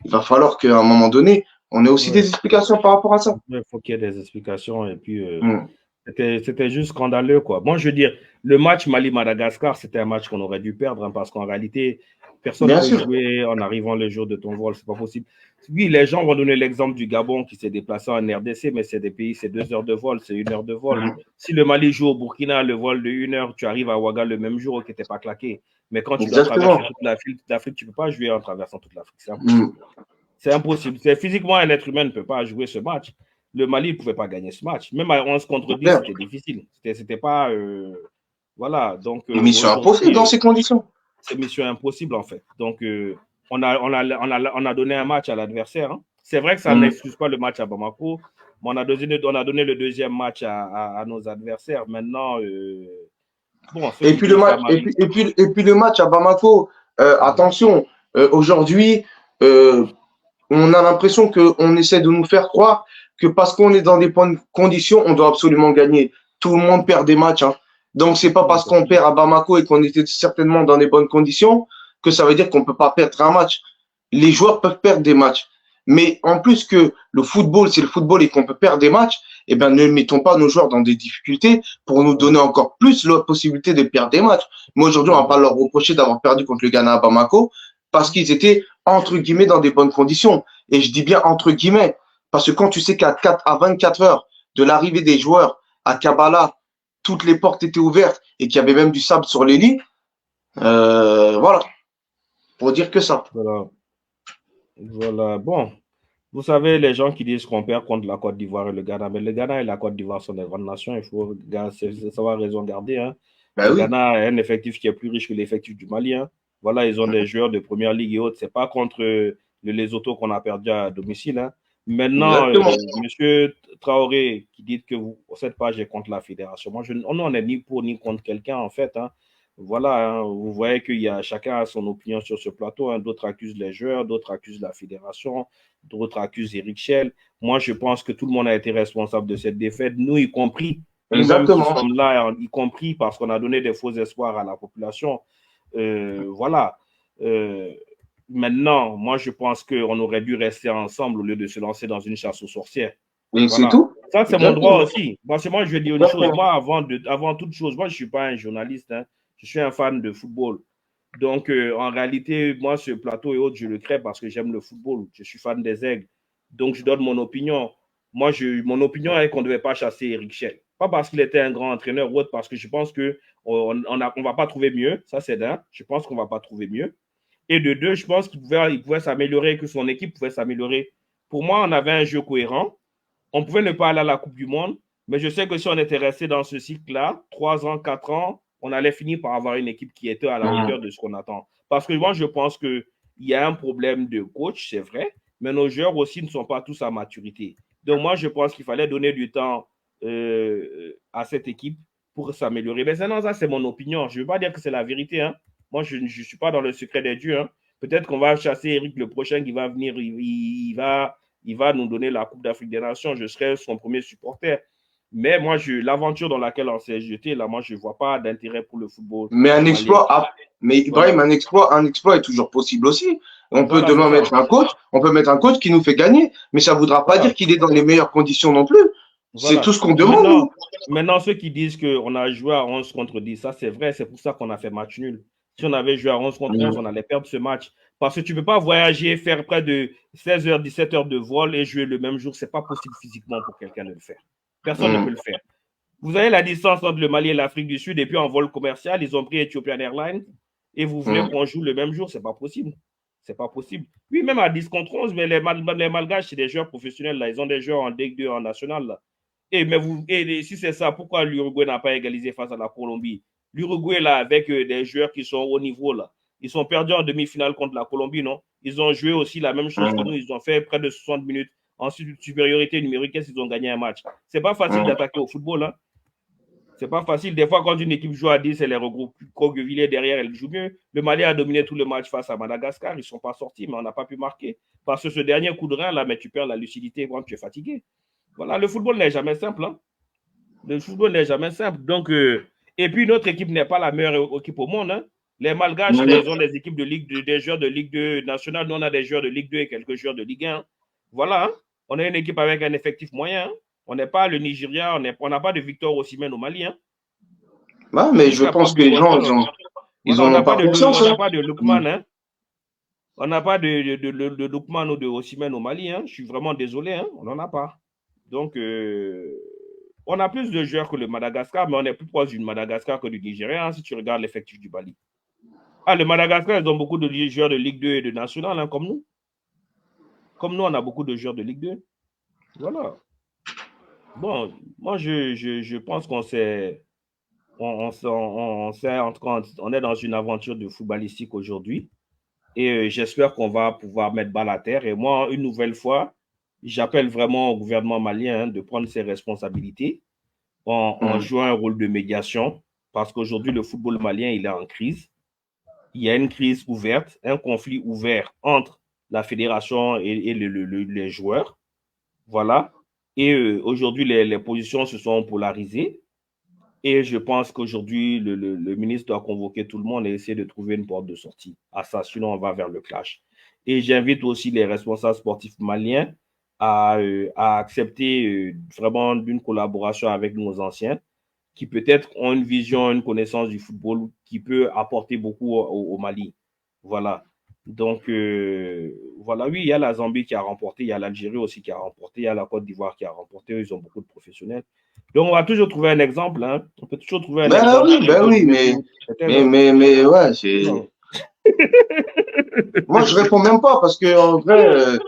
Il va falloir qu'à un moment donné, on ait aussi des explications par rapport à ça. Il faut qu'il y ait des explications. Et puis, c'était juste scandaleux, quoi. Bon, je veux dire, le match Mali-Madagascar, c'était un match qu'on aurait dû perdre, parce qu'en réalité, personne ne peut jouer en arrivant le jour de ton vol. C'est pas possible. Oui, les gens vont donner l'exemple du Gabon qui s'est déplacé en RDC, mais c'est des pays, c'est 2 heures de vol, c'est 1 heure de vol. Si le Mali joue au Burkina, le vol de 1 heure, tu arrives à Ouaga le même jour, qui n'était pas claqué. Mais quand tu dois traverser toute l'Afrique, tu ne peux pas jouer en traversant toute l'Afrique. C'est impossible. C'est impossible. Physiquement, un être humain ne peut pas jouer ce match. Le Mali ne pouvait pas gagner ce match. Même à 11 contre 10, c'était difficile. C'était pas... voilà. Donc, mission impossible dans ces conditions. C'est mission impossible, en fait. Donc, on a donné un match à l'adversaire. Hein. C'est vrai que ça n'excuse pas le match à Bamako, mais on a donné le deuxième match à nos adversaires. Maintenant... et puis le match à Bamako, attention, aujourd'hui, on a l'impression qu'on essaie de nous faire croire que parce qu'on est dans des bonnes conditions, on doit absolument gagner. Tout le monde perd des matchs. Hein. Donc, c'est pas parce qu'on perd à Bamako et qu'on était certainement dans les bonnes conditions que ça veut dire qu'on peut pas perdre un match. Les joueurs peuvent perdre des matchs. Mais en plus que le football, c'est le football et qu'on peut perdre des matchs, eh ben, ne mettons pas nos joueurs dans des difficultés pour nous donner encore plus la possibilité de perdre des matchs. Mais aujourd'hui, on va pas leur reprocher d'avoir perdu contre le Ghana à Bamako parce qu'ils étaient, entre guillemets, dans des bonnes conditions. Et je dis bien entre guillemets, parce que quand tu sais qu'à 24 heures de l'arrivée des joueurs à Kabbalah, toutes les portes étaient ouvertes et qu'il y avait même du sable sur les lits, voilà, pour dire que ça. Voilà. Voilà. Bon, vous savez, les gens qui disent qu'on perd contre la Côte d'Ivoire et le Ghana, mais le Ghana et la Côte d'Ivoire sont des grandes nations, il faut savoir raison garder. Hein. Ben Le oui, Ghana a un effectif qui est plus riche que l'effectif du Mali. Hein. Voilà, ils ont des joueurs de première ligue et autres. C'est pas contre le Lesotho qu'on a perdu à domicile. Hein. Maintenant, exactement. Monsieur Traoré, qui dit que cette page est contre la fédération. Moi, on n'en est ni pour ni contre quelqu'un, en fait. Hein. Voilà, hein, vous voyez qu'il y a chacun a son opinion sur ce plateau. Hein. D'autres accusent les joueurs, d'autres accusent la fédération, d'autres accusent Eric Schell. Moi, je pense que tout le monde a été responsable de cette défaite, nous y compris. Nous-mêmes qui Exactement. sommes là, y compris parce qu'on a donné des faux espoirs à la population. Voilà. Maintenant, moi, je pense qu'on aurait dû rester ensemble au lieu de se lancer dans une chasse aux sorcières. Et c'est Voilà. tout. Ça, c'est mon droit Exactement. aussi. Parce que moi, je vais dire une chose. Exactement. Moi, avant toute chose, moi, je ne suis pas un journaliste. Hein. Je suis un fan de football. Donc, en réalité, moi, ce plateau et autres, je le crée parce que j'aime le football. Je suis fan des Aigles. Donc, je donne mon opinion. Moi, mon opinion est qu'on ne devait pas chasser Eric Schell. Pas parce qu'il était un grand entraîneur ou autre, parce que je pense qu'on ne va pas trouver mieux. Ça, c'est d'un. Je pense qu'on ne va pas trouver mieux. Et de deux, je pense qu'il pouvait s'améliorer, que son équipe pouvait s'améliorer. Pour moi, on avait un jeu cohérent. On pouvait ne pas aller à la Coupe du Monde, mais je sais que si on était resté dans ce cycle-là, 3 ans, 4 ans, on allait finir par avoir une équipe qui était à la hauteur de ce qu'on attend. Parce que moi, je pense qu'il y a un problème de coach, c'est vrai, mais nos joueurs aussi ne sont pas tous à maturité. Donc moi, je pense qu'il fallait donner du temps à cette équipe pour s'améliorer. Mais sinon, ça, c'est mon opinion. Je ne veux pas dire que c'est la vérité. Hein. Moi, je ne suis pas dans le secret des dieux. Hein. Peut-être qu'on va chasser Eric le prochain qui va venir, il va nous donner la Coupe d'Afrique des Nations. Je serai son premier supporter. Mais moi, l'aventure dans laquelle on s'est jeté, là, moi, je ne vois pas d'intérêt pour le football Mais un malien. exploit, mais Ibrahim, Voilà. un exploit est toujours possible aussi. On peut Voilà, c'est demain ça. mettre un coach, on peut mettre un coach qui nous fait gagner, mais ça ne voudra pas dire Voilà. qu'il est dans les meilleures conditions non plus. C'est Voilà. tout ce qu'on demande. Maintenant, ceux qui disent qu'on a joué à 11 contre 10, ça c'est vrai, c'est pour ça qu'on a fait match nul. Si on avait joué à 11 contre 11, on allait perdre ce match. Parce que tu ne peux pas voyager, faire près de 16 heures, 17 heures de vol et jouer le même jour. Ce n'est pas possible physiquement pour quelqu'un de le faire. Personne ne peut le faire. Vous avez la distance entre le Mali et l'Afrique du Sud, et puis en vol commercial, ils ont pris Ethiopian Airlines, et vous voulez qu'on joue le même jour, c'est pas possible. C'est pas possible. Oui, même à 10 contre 11, mais les Malgaches, c'est des joueurs professionnels, là. Ils ont des joueurs en Ligue 2, en national, là. Et si c'est ça, pourquoi l'Uruguay n'a pas égalisé face à la Colombie? L'Uruguay, là, avec des joueurs qui sont au niveau, là, ils sont perdus en demi-finale contre la Colombie, non? Ils ont joué aussi la même chose que nous, ils ont fait près de 60 minutes en supériorité numérique, ils ont gagné un match. C'est pas facile d'attaquer au football, hein? C'est pas facile. Des fois, quand une équipe joue à 10, elle est regroupée derrière, elle joue mieux. Le Mali a dominé tout le match face à Madagascar. Ils ne sont pas sortis, mais on n'a pas pu marquer. Parce que ce dernier coup de rein, là, mais tu perds la lucidité quand tu es fatigué. Voilà, le football n'est jamais simple. Hein. Le football n'est jamais simple. Donc, et puis, notre équipe n'est pas la meilleure équipe au monde. Hein. Les Malgaches, ils ont des équipes de Ligue 2, des joueurs de Ligue 2 nationale. Nous, on a des joueurs de Ligue 2 et quelques joueurs de Ligue 1. Voilà. Hein. On a une équipe avec un effectif moyen. Hein. On n'est pas le Nigeria, on n'a pas de Victor Osimhen au Mali. Hein. Ouais, mais je pense que les gens, ils voilà, en ont pas conscience. On n'a pas de Lookman. Hein. On n'a pas de Lookman ou de Osimhen au Mali. Hein. Je suis vraiment désolé. Hein. On n'en a pas. Donc, on a plus de joueurs que le Madagascar, mais on est plus proche du Madagascar que du Nigeria, hein, si tu regardes l'effectif du Mali. Ah, le Madagascar, ils ont beaucoup de joueurs de Ligue 2 et de National, hein, comme nous. Comme nous, on a beaucoup de joueurs de Ligue 2. Voilà. Bon, moi, je pense qu'on s'est... On est dans une aventure de footballistique aujourd'hui. Et j'espère qu'on va pouvoir mettre balle à terre. Et moi, une nouvelle fois, j'appelle vraiment au gouvernement malien de prendre ses responsabilités en jouant un rôle de médiation. Parce qu'aujourd'hui, le football malien, il est en crise. Il y a une crise ouverte, un conflit ouvert entre la fédération et les joueurs. Voilà. Et aujourd'hui, les positions se sont polarisées. Et je pense qu'aujourd'hui, le ministre doit convoquer tout le monde et essayer de trouver une porte de sortie à ça, sinon on va vers le clash. Et j'invite aussi les responsables sportifs maliens à accepter vraiment d'une collaboration avec nos anciens qui peut-être ont une vision, une connaissance du football qui peut apporter beaucoup au Mali. Voilà. Donc, voilà, oui, il y a la Zambie qui a remporté, il y a l'Algérie aussi qui a remporté, il y a la Côte d'Ivoire qui a remporté, ils ont beaucoup de professionnels. Donc, on va toujours trouver un exemple, hein. On peut toujours trouver un exemple. Ben oui, mais ouais, c'est. Moi, je réponds même pas parce que en vrai.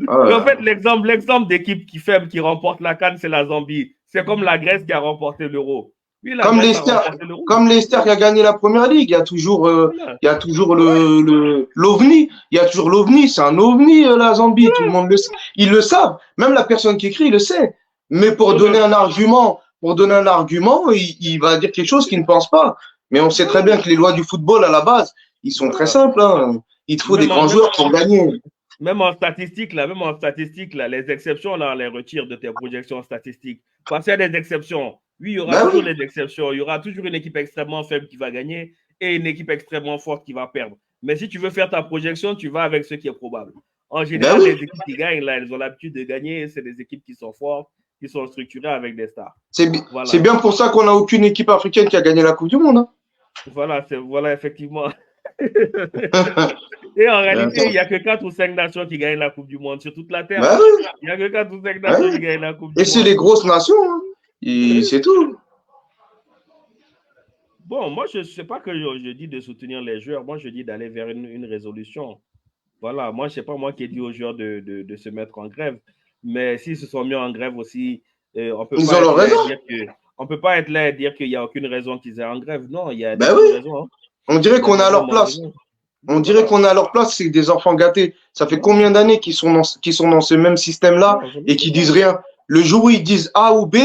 En fait, l'exemple d'équipe qui remporte la CAN, c'est la Zambie. C'est comme la Grèce qui a remporté l'Euro. Oui, la Grèce a remporté l'Euro. Comme l'Esther qui a gagné la première ligue, il y a toujours, Voilà. il y a toujours l'OVNI. Il y a toujours l'OVNI. C'est un OVNI, la Zambie. Tout le monde le sait. Ils le savent. Même la personne qui écrit, il le sait. Mais pour donner un argument, il va dire quelque chose qu'il ne pense pas. Mais on sait très bien que les lois du football, à la base, ils sont très simples, hein. Il te faut des grands joueurs pour gagner. Même en statistique, là, les exceptions, là, on les retire de tes projections statistiques. Parce qu'il y a des exceptions. Oui, il y aura toujours des exceptions. Il y aura toujours une équipe extrêmement faible qui va gagner et une équipe extrêmement forte qui va perdre. Mais si tu veux faire ta projection, tu vas avec ce qui est probable. En général, les équipes qui gagnent, là, elles ont l'habitude de gagner. C'est des équipes qui sont fortes, qui sont structurées avec des stars. C'est bien pour ça qu'on n'a aucune équipe africaine qui a gagné la Coupe du Monde. Hein. Voilà, effectivement. Et en réalité, il n'y a que 4 ou 5 nations qui gagnent la Coupe du Monde sur toute la Terre. Il n'y a que 4 ou 5 nations qui gagnent la Coupe du Monde. Et c'est les grosses nations. Hein. C'est tout. Bon, moi, je ne sais pas que je dis de soutenir les joueurs. Moi, je dis d'aller vers une résolution. Voilà, moi, je ne sais pas moi qui ai dit aux joueurs de se mettre en grève. Mais s'ils se sont mis en grève aussi, on peut pas être là et dire qu'il n'y a aucune raison qu'ils aient en grève. Non, il y a des raisons. Hein. On dirait qu'on est à leur place. On dirait qu'on est à leur place, c'est des enfants gâtés. Ça fait combien d'années qu'ils sont dans ce même système-là et qui disent rien. Le jour où ils disent A ou B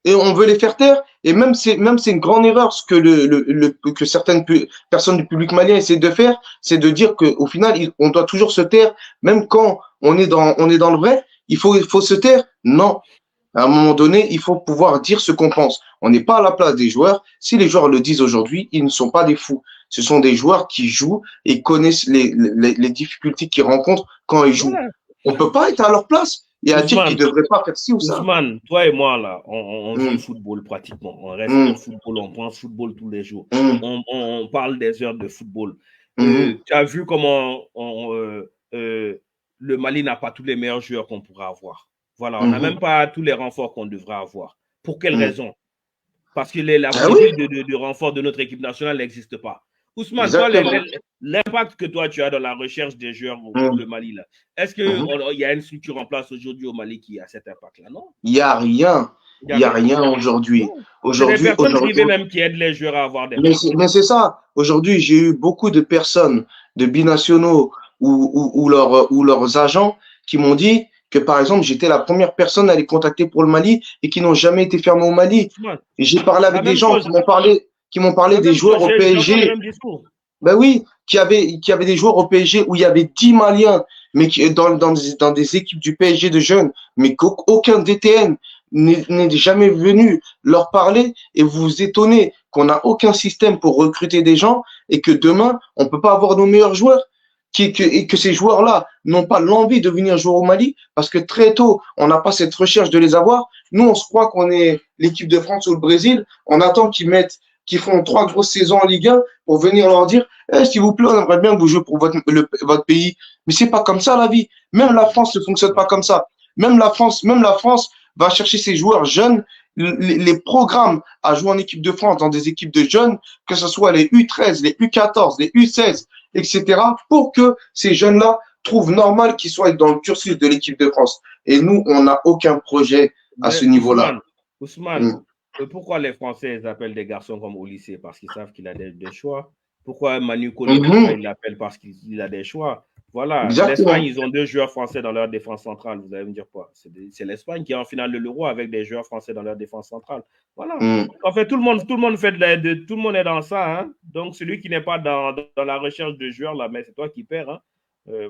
et on veut les faire taire. Et même c'est une grande erreur ce que certaines personnes du public malien essaient de faire, c'est de dire qu'au final on doit toujours se taire, même quand on est dans le vrai. Il faut se taire. Non. À un moment donné, il faut pouvoir dire ce qu'on pense. On n'est pas à la place des joueurs. Si les joueurs le disent aujourd'hui, ils ne sont pas des fous. Ce sont des joueurs qui jouent et connaissent les difficultés qu'ils rencontrent quand ils jouent. On ne peut pas être à leur place et à dire qu'ils ne devraient pas faire ci ou ça. Ousmane, toi et moi, là, on vit le football pratiquement. On reste au football, on pense football tous les jours. On parle des heures de football. Tu as vu comment le Mali n'a pas tous les meilleurs joueurs qu'on pourrait avoir. Voilà, on n'a même pas tous les renforts qu'on devrait avoir. Pour quelle raison? Parce que la politique de renfort de notre équipe nationale n'existe pas. Ousmane, l'impact que toi tu as dans la recherche des joueurs pour le Mali, là, est-ce qu'il y a une structure en place aujourd'hui au Mali qui a cet impact-là? Non? Il n'y a rien. Il n'y a rien aujourd'hui. Aujourd'hui, des personnes privées même qui aident les joueurs à avoir des mais c'est ça. Aujourd'hui, j'ai eu beaucoup de personnes, de binationaux ou leurs agents qui m'ont dit que, par exemple, j'étais la première personne à les contacter pour le Mali et qui n'ont jamais été fermés au Mali. Et j'ai parlé avec des gens qui m'ont parlé des joueurs au PSG. Ben oui, qui avaient des joueurs au PSG où il y avait 10 Maliens, mais qui, dans des équipes du PSG de jeunes, mais qu'aucun DTN n'est jamais venu leur parler et vous vous étonnez qu'on n'a aucun système pour recruter des gens et que demain, on ne peut pas avoir nos meilleurs joueurs et que ces joueurs-là n'ont pas l'envie de venir jouer au Mali parce que très tôt, on n'a pas cette recherche de les avoir. Nous, on se croit qu'on est l'équipe de France ou le Brésil. On attend qu'ils font 3 grosses saisons en Ligue 1 pour venir leur dire s'il vous plaît, on aimerait bien que vous jouiez pour votre pays. Mais c'est pas comme ça la vie. Même la France ne fonctionne pas comme ça. Même la France va chercher ses joueurs jeunes, les programmes à jouer en équipe de France dans des équipes de jeunes, que ce soit les U13, les U14, les U16, etc., pour que ces jeunes-là trouvent normal qu'ils soient dans le cursus de l'équipe de France. Et nous, on n'a aucun projet à ce niveau-là. Ousmane, pourquoi les Français appellent des garçons comme au lycée? Parce qu'ils savent qu'il a des choix. Pourquoi Manu Kone, il l'appelle parce qu'il a des choix? Voilà, l'Espagne, ils ont 2 joueurs français dans leur défense centrale. Vous allez me dire quoi? C'est l'Espagne qui est en finale de l'Euro avec des joueurs français dans leur défense centrale. Voilà. En fait, tout le monde fait tout le monde est dans ça. Hein? Donc, celui qui n'est pas dans la recherche de joueurs, là, mais c'est toi qui perds. Hein?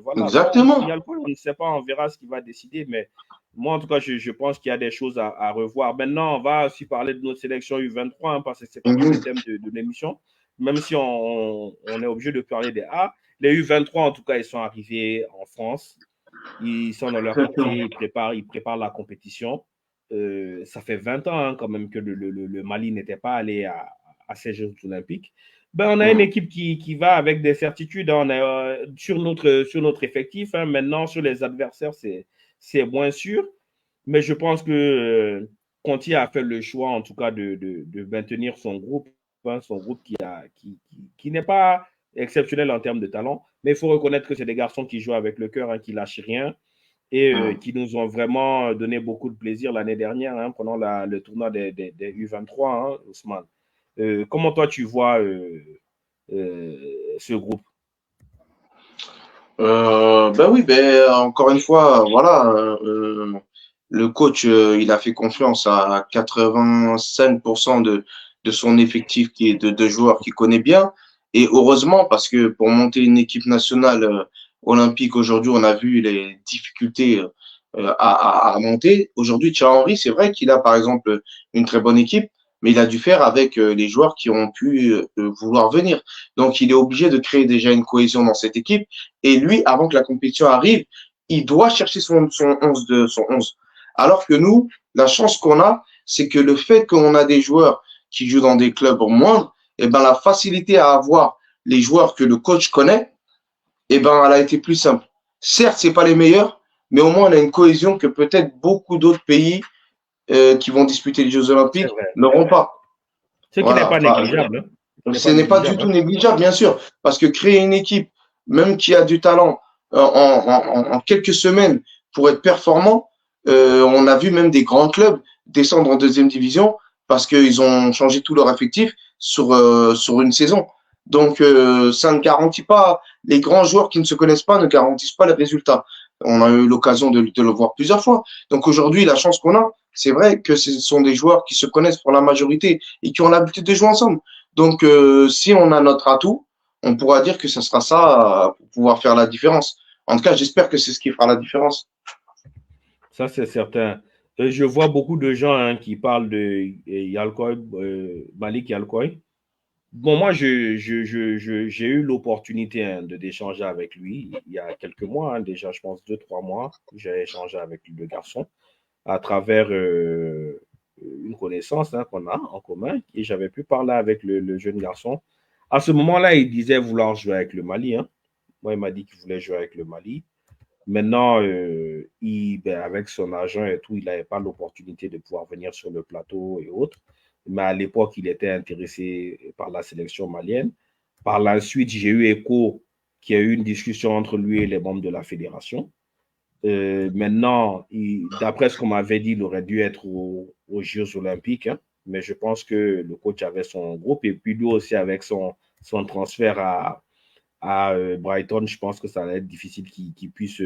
Voilà. Exactement. Bon, on ne sait pas, on verra ce qu'il va décider, mais moi, en tout cas, je pense qu'il y a des choses à revoir. Maintenant, on va aussi parler de notre sélection U23, hein, parce que c'est quand même le thème de l'émission. Même si on est obligé de parler des A. Les U23, en tout cas, ils sont arrivés en France. Ils sont dans leur quartier, ils préparent la compétition. Ça fait 20 ans hein, quand même que le Mali n'était pas allé à ces Jeux olympiques. Ben, on a une équipe qui va avec des certitudes. On est sur notre effectif. Hein. Maintenant, sur les adversaires, c'est moins sûr. Mais je pense que Conti a fait le choix, en tout cas, de maintenir son groupe. Hein, son groupe qui n'est pas exceptionnel en termes de talent. Mais il faut reconnaître que c'est des garçons qui jouent avec le cœur, hein, qui lâchent rien et qui nous ont vraiment donné beaucoup de plaisir l'année dernière hein, pendant le tournoi des U23, hein, Ousmane. Comment toi tu vois ce groupe? Ben oui, ben encore une fois, voilà, le coach, il a fait confiance à 85% de son effectif qui est de joueurs qu'il connaît bien. Et heureusement, parce que pour monter une équipe nationale olympique aujourd'hui, on a vu les difficultés à monter. Aujourd'hui, Thierry Henry, c'est vrai qu'il a par exemple une très bonne équipe, mais il a dû faire avec les joueurs qui ont pu vouloir venir. Donc, il est obligé de créer déjà une cohésion dans cette équipe. Et lui, avant que la compétition arrive, il doit chercher son 11. Alors que nous, la chance qu'on a, c'est que le fait qu'on a des joueurs qui jouent dans des clubs moindres, eh ben, la facilité à avoir les joueurs que le coach connaît, eh ben, elle a été plus simple. Certes, c'est pas les meilleurs, mais au moins, on a une cohésion que peut-être beaucoup d'autres pays qui vont disputer les Jeux Olympiques n'auront pas. Ce qui n'est pas négligeable. Hein. Ce n'est pas du tout négligeable, bien sûr, parce que créer une équipe, même qui a du talent, en quelques semaines pour être performant, on a vu même des grands clubs descendre en deuxième division parce qu'ils ont changé tout leur effectif sur une saison. Donc, ça ne garantit pas, les grands joueurs qui ne se connaissent pas ne garantissent pas les résultats. On a eu l'occasion de le voir plusieurs fois. Donc aujourd'hui, la chance qu'on a, c'est vrai que ce sont des joueurs qui se connaissent pour la majorité et qui ont l'habitude de jouer ensemble. Donc, si on a notre atout, on pourra dire que ce sera ça pour pouvoir faire la différence. En tout cas, j'espère que c'est ce qui fera la différence. Ça, c'est certain. Je vois beaucoup de gens hein, qui parlent de Yalkoy, Malik Yalkoy. Bon, moi, j'ai eu l'opportunité hein, d'échanger avec lui il y a quelques mois, hein, déjà, je pense 2, 3 mois. J'ai échangé avec le garçon à travers une connaissance hein, qu'on a en commun et j'avais pu parler avec le jeune garçon. À ce moment-là, il disait vouloir jouer avec le Mali. Hein. Moi, il m'a dit qu'il voulait jouer avec le Mali. Maintenant, avec son agent et tout, il n'avait pas l'opportunité de pouvoir venir sur le plateau et autres. Mais à l'époque, il était intéressé par la sélection malienne. Par la suite, j'ai eu écho qu'il y a eu une discussion entre lui et les membres de la fédération. Maintenant, d'après ce qu'on m'avait dit, il aurait dû être aux Jeux olympiques. Hein, mais je pense que le coach avait son groupe et puis lui aussi avec son transfert à Brighton, je pense que ça va être difficile qu'il puisse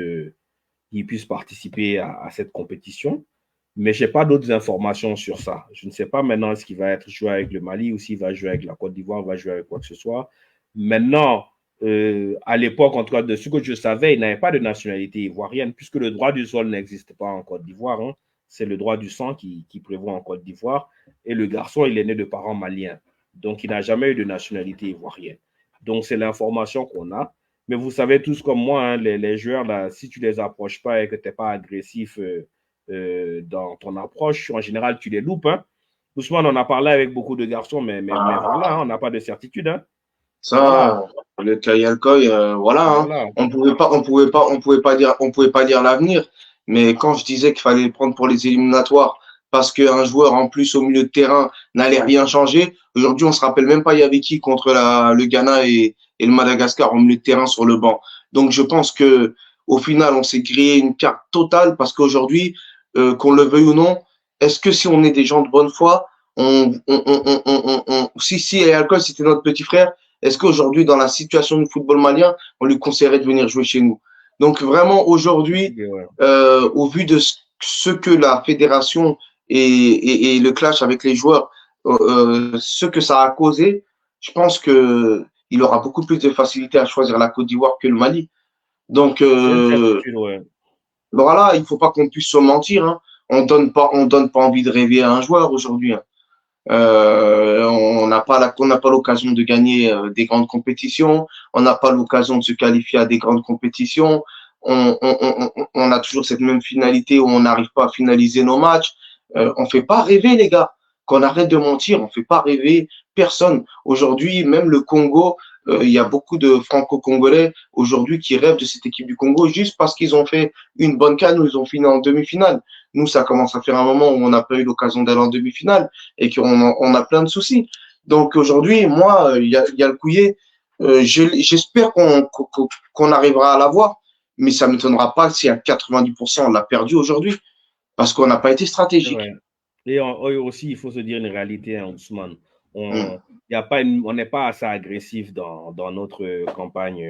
participer à cette compétition. Mais je n'ai pas d'autres informations sur ça. Je ne sais pas maintenant s'il va être joué avec le Mali ou s'il va jouer avec la Côte d'Ivoire, va jouer avec quoi que ce soit. Maintenant, à l'époque, en tout cas, de ce que je savais, il n'avait pas de nationalité ivoirienne, puisque le droit du sol n'existe pas en Côte d'Ivoire. Hein. C'est le droit du sang qui prévoit en Côte d'Ivoire. Et le garçon, il est né de parents maliens. Donc, il n'a jamais eu de nationalité ivoirienne. Donc, c'est l'information qu'on a. Mais vous savez tous comme moi, hein, les joueurs, là, si tu ne les approches pas et que tu n'es pas agressif dans ton approche, en général, tu les loupes. Hein. Ousmane, on a parlé avec beaucoup de garçons, mais voilà, hein, on n'a pas de certitude. Hein. Ça, le Kayalkoy, voilà, hein. Voilà. On pouvait pas dire l'avenir. Mais quand je disais qu'il fallait le prendre pour les éliminatoires, parce qu'un joueur en plus au milieu de terrain n'allait rien changer, aujourd'hui on se rappelle même pas il y avait qui contre le Ghana et le Madagascar au milieu de terrain sur le banc. Donc je pense que au final on s'est grillé une carte totale parce qu'aujourd'hui, qu'on le veuille ou non, est-ce que si on est des gens de bonne foi, si Kayalkoy c'était notre petit frère, est-ce qu'aujourd'hui, dans la situation du football malien, on lui conseillerait de venir jouer chez nous? Donc vraiment, aujourd'hui, au vu de ce que la fédération et le clash avec les joueurs, ce que ça a causé, je pense que il aura beaucoup plus de facilité à choisir la Côte d'Ivoire que le Mali. Donc, ouais. Voilà, il faut pas qu'on puisse se mentir. Hein. On donne pas envie de rêver à un joueur aujourd'hui. Hein. On n'a pas l'occasion de gagner des grandes compétitions. On n'a pas l'occasion de se qualifier à des grandes compétitions. On a toujours cette même finalité où on n'arrive pas à finaliser nos matchs. On fait pas rêver, les gars. Qu'on arrête de mentir, on fait pas rêver personne. Aujourd'hui, même le Congo, il y a beaucoup de Franco-Congolais aujourd'hui qui rêvent de cette équipe du Congo juste parce qu'ils ont fait une bonne CAN ou ils ont fini en demi-finale. Nous, ça commence à faire un moment où on n'a pas eu l'occasion d'aller en demi-finale et on a plein de soucis. Donc aujourd'hui, moi, il y a le Couillet. J'espère qu'on arrivera à l'avoir, mais ça ne m'étonnera pas si à 90% on l'a perdu aujourd'hui parce qu'on n'a pas été stratégique. Ouais. Et aussi, il faut se dire une réalité, hein, Ousmane. Mm. On n'est pas assez agressif dans notre campagne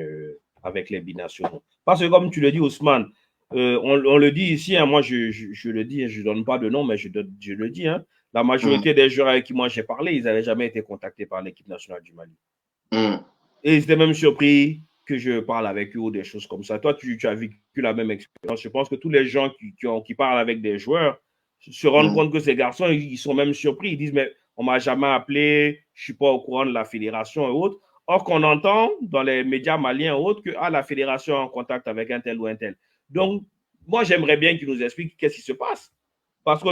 avec les binationaux. Parce que comme tu le dis, Ousmane, on le dit ici, hein, moi je le dis, je ne donne pas de nom, mais je le dis, hein, la majorité des joueurs avec qui moi j'ai parlé, ils n'avaient jamais été contactés par l'équipe nationale du Mali. Mm. Et ils étaient même surpris que je parle avec eux ou des choses comme ça. Toi, tu as vécu la même expérience. Je pense que tous les gens qui parlent avec des joueurs se rendent compte que ces garçons, ils sont même surpris. Ils disent, mais on m'a jamais appelé, je suis pas au courant de la fédération et autres. Or qu'on entend dans les médias maliens et autres que la fédération est en contact avec un tel ou un tel. Donc, moi, j'aimerais bien qu'ils nous expliquent qu'est-ce qui se passe. Parce que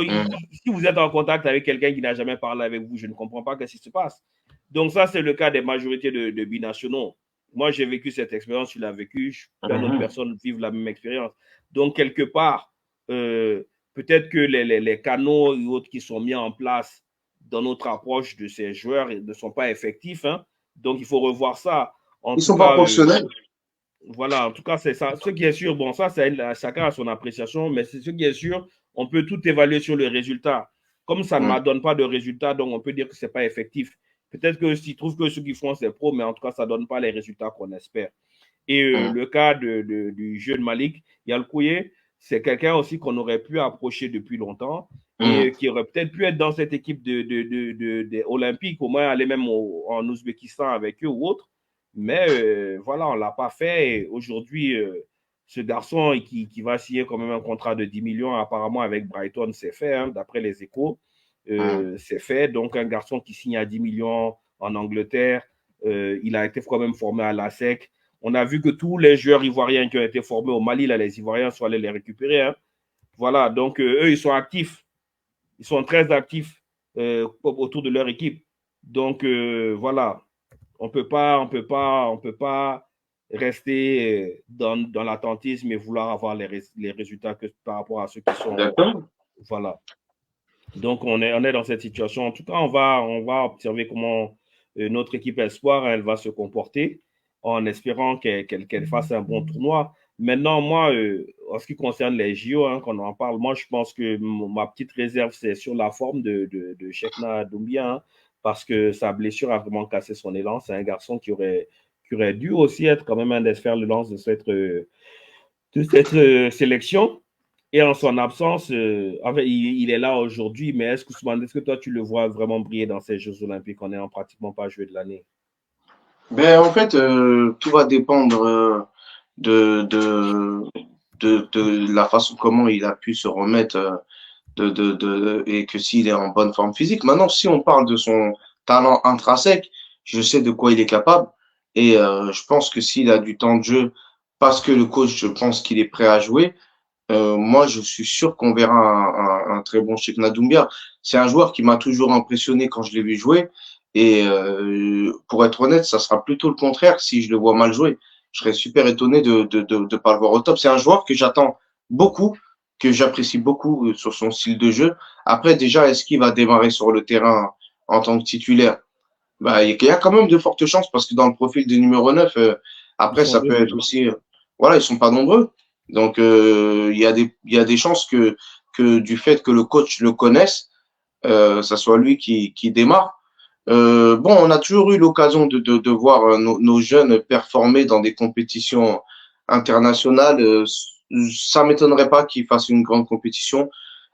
si vous êtes en contact avec quelqu'un qui n'a jamais parlé avec vous, je ne comprends pas qu'est-ce qui se passe. Donc, ça, c'est le cas des majorités de binationaux. Moi, j'ai vécu cette expérience, tu l'as vécu, plein d'autres personnes vivent la même expérience. Donc, quelque part, peut-être que les canaux et autres qui sont mis en place dans notre approche de ces joueurs ne sont pas effectifs. Hein. Donc, il faut revoir ça. Ils ne sont pas professionnels. Voilà, en tout cas, c'est ça. Ce qui est sûr, bon, ça, chacun a son appréciation, mais c'est ce qui est sûr, on peut tout évaluer sur le résultat. Comme ça ne donne pas de résultat, donc on peut dire que ce n'est pas effectif. Peut-être que s'ils trouvent que ceux qui font, c'est pro, mais en tout cas, ça ne donne pas les résultats qu'on espère. Et le cas du jeune Malik, il y a le Couillet, c'est quelqu'un aussi qu'on aurait pu approcher depuis longtemps et qui aurait peut-être pu être dans cette équipe des Olympiques, au moins aller même en Ouzbékistan avec eux ou autre. Mais voilà, on ne l'a pas fait. Et aujourd'hui, ce garçon qui va signer quand même un contrat de 10 millions, apparemment avec Brighton, c'est fait, hein, d'après les échos. C'est fait. Donc, un garçon qui signe à 10 millions en Angleterre, il a été quand même formé à l'ASEC. On a vu que tous les joueurs ivoiriens qui ont été formés au Mali, là, les Ivoiriens sont allés les récupérer. Hein. Voilà, donc eux, ils sont actifs. Ils sont très actifs autour de leur équipe. Donc, voilà, on peut pas rester dans l'attentisme et vouloir avoir les résultats que par rapport à ceux qui sont. Voilà. Donc, on est dans cette situation. En tout cas, on va observer comment notre équipe espoir, elle va se comporter en espérant qu'elle fasse un bon tournoi. Maintenant, moi, en ce qui concerne les JO, hein, qu'on en parle, moi, je pense que ma petite réserve, c'est sur la forme de Cheikhna Doumbia, hein, parce que sa blessure a vraiment cassé son élan. C'est un garçon qui aurait dû aussi être quand même un des fers de lance de cette sélection. Et en son absence, il est là aujourd'hui, mais est-ce que toi, tu le vois vraiment briller dans ces Jeux Olympiques en n'ayant pratiquement pas joué de l'année? Ben, en fait, tout va dépendre de la façon comment il a pu se remettre et que s'il est en bonne forme physique. Maintenant, si on parle de son talent intrinsèque, je sais de quoi il est capable et je pense que s'il a du temps de jeu, parce que le coach, je pense qu'il est prêt à jouer, moi, je suis sûr qu'on verra un très bon Cheikhna Doumbia. C'est un joueur qui m'a toujours impressionné quand je l'ai vu jouer. Et pour être honnête, ça sera plutôt le contraire si je le vois mal jouer. Je serais super étonné de pas le voir au top. C'est un joueur que j'attends beaucoup, que j'apprécie beaucoup sur son style de jeu. Après, déjà, est-ce qu'il va démarrer sur le terrain en tant que titulaire? Bah, il y a quand même de fortes chances parce que dans le profil du numéro 9, après, ça peut être aussi, voilà, ils sont pas nombreux. Donc, il y a des chances que du fait que le coach le connaisse, ça soit lui qui démarre. Bon, on a toujours eu l'occasion de voir nos jeunes performer dans des compétitions internationales. Ça m'étonnerait pas qu'ils fassent une grande compétition.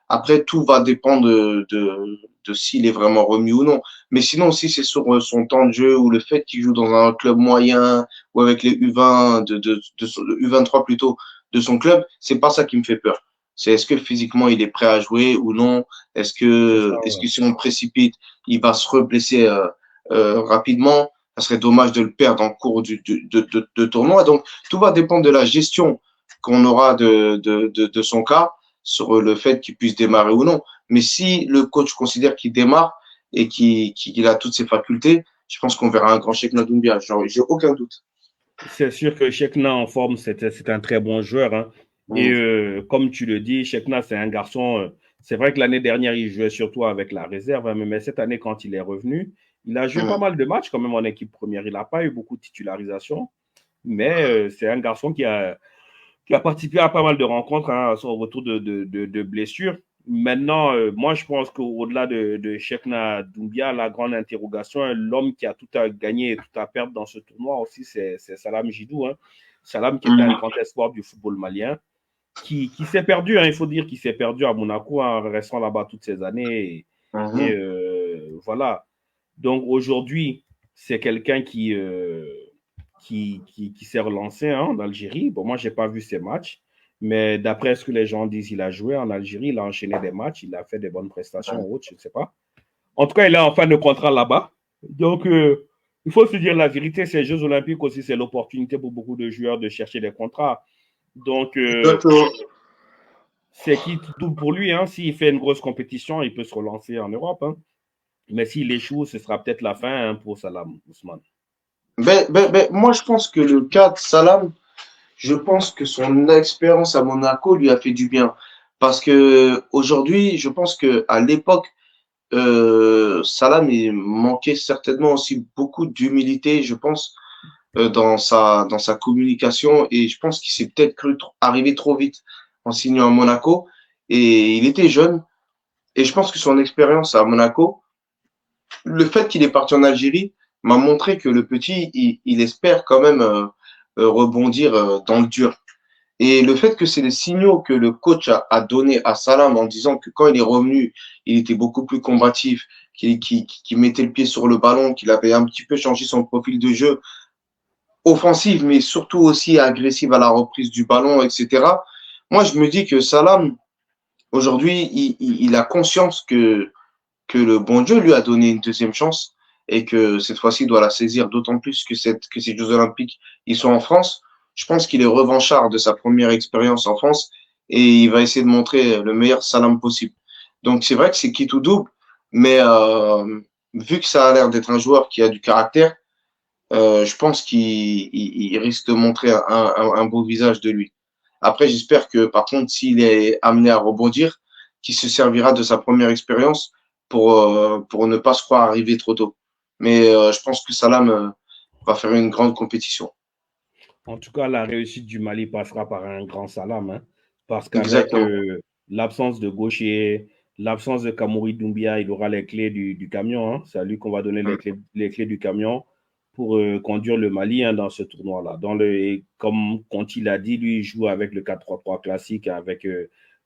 Après, tout va dépendre de s'il est vraiment remis ou non. Mais sinon, si c'est sur son temps de jeu ou le fait qu'il joue dans un club moyen ou avec les U20, U23 plutôt, de son club, c'est pas ça qui me fait peur. C'est est-ce que physiquement il est prêt à jouer ou non? Est-ce que si on précipite, il va se reblesser rapidement? Ça serait dommage de le perdre en cours de tournoi. Donc tout va dépendre de la gestion qu'on aura de son cas sur le fait qu'il puisse démarrer ou non. Mais si le coach considère qu'il démarre et qu'il a toutes ses facultés, je pense qu'on verra un grand Cheikhna Doumbia. J'ai aucun doute. C'est sûr que Cheikhna en forme, c'est un très bon joueur. Hein. Et comme tu le dis, Cheikhna, c'est un garçon. C'est vrai que l'année dernière, il jouait surtout avec la réserve, hein, mais cette année, quand il est revenu, il a joué pas mal de matchs quand même en équipe première. Il n'a pas eu beaucoup de titularisation, mais c'est un garçon qui a participé à pas mal de rencontres hein, à son retour de blessures. Maintenant, moi, je pense qu'au-delà de Cheikhna Doumbia, la grande interrogation, l'homme qui a tout à gagner et tout à perdre dans ce tournoi aussi, c'est Salam Jidou. Hein. Salam qui était un grand espoir du football malien, qui s'est perdu, hein, il faut dire qu'il s'est perdu à Monaco en restant là-bas toutes ces années. Et voilà. Donc aujourd'hui, c'est quelqu'un qui s'est relancé hein, en Algérie. Bon, moi, je n'ai pas vu ses matchs, mais d'après ce que les gens disent, il a joué en Algérie, il a enchaîné des matchs, il a fait des bonnes prestations ou autres, je ne sais pas. En tout cas, il est en fin de contrat là-bas. Donc, il faut se dire la vérité, ces Jeux Olympiques aussi, c'est l'opportunité pour beaucoup de joueurs de chercher des contrats. Donc, c'est qui tout pour lui. Hein. S'il fait une grosse compétition, il peut se relancer en Europe. Hein. Mais s'il échoue, ce sera peut-être la fin hein, pour Salam Ousmane. Moi, je pense que le cas de Salam, je pense que son expérience à Monaco lui a fait du bien. Parce que aujourd'hui, je pense que à l'époque, Salam il manquait certainement aussi beaucoup d'humilité, je pense, dans sa communication. Et je pense qu'il s'est peut-être cru arriver trop vite en signant à Monaco. Et il était jeune. Et je pense que son expérience à Monaco, le fait qu'il est parti en Algérie, m'a montré que le petit, il espère quand même rebondir dans le dur. Et le fait que c'est les signaux que le coach a donné à Salam en disant que quand il est revenu, il était beaucoup plus combatif, qu'il mettait le pied sur le ballon, qu'il avait un petit peu changé son profil de jeu, offensif, mais surtout aussi agressif à la reprise du ballon, etc. Moi, je me dis que Salam, aujourd'hui, il a conscience que le bon Dieu lui a donné une deuxième chance et que cette fois-ci, il doit la saisir, d'autant plus que ces Jeux Olympiques, ils sont en France. Je pense qu'il est revanchard de sa première expérience en France et il va essayer de montrer le meilleur Salam possible. Donc, c'est vrai que c'est qui tout double, mais vu que ça a l'air d'être un joueur qui a du caractère, je pense qu'il risque de montrer un beau visage de lui. Après, j'espère que, par contre, s'il est amené à rebondir, qu'il se servira de sa première expérience pour ne pas se croire arriver trop tôt. Mais je pense que Salam va faire une grande compétition. En tout cas, la réussite du Mali passera par un grand Salam, hein, parce qu'avec l'absence de gaucher, l'absence de Kamouri Doumbia, il aura les clés du camion. Hein. C'est à lui qu'on va donner les clés du camion pour conduire le Mali hein, dans ce tournoi-là. Comme Conti l'a dit, lui, il joue avec le 4-3-3 classique, avec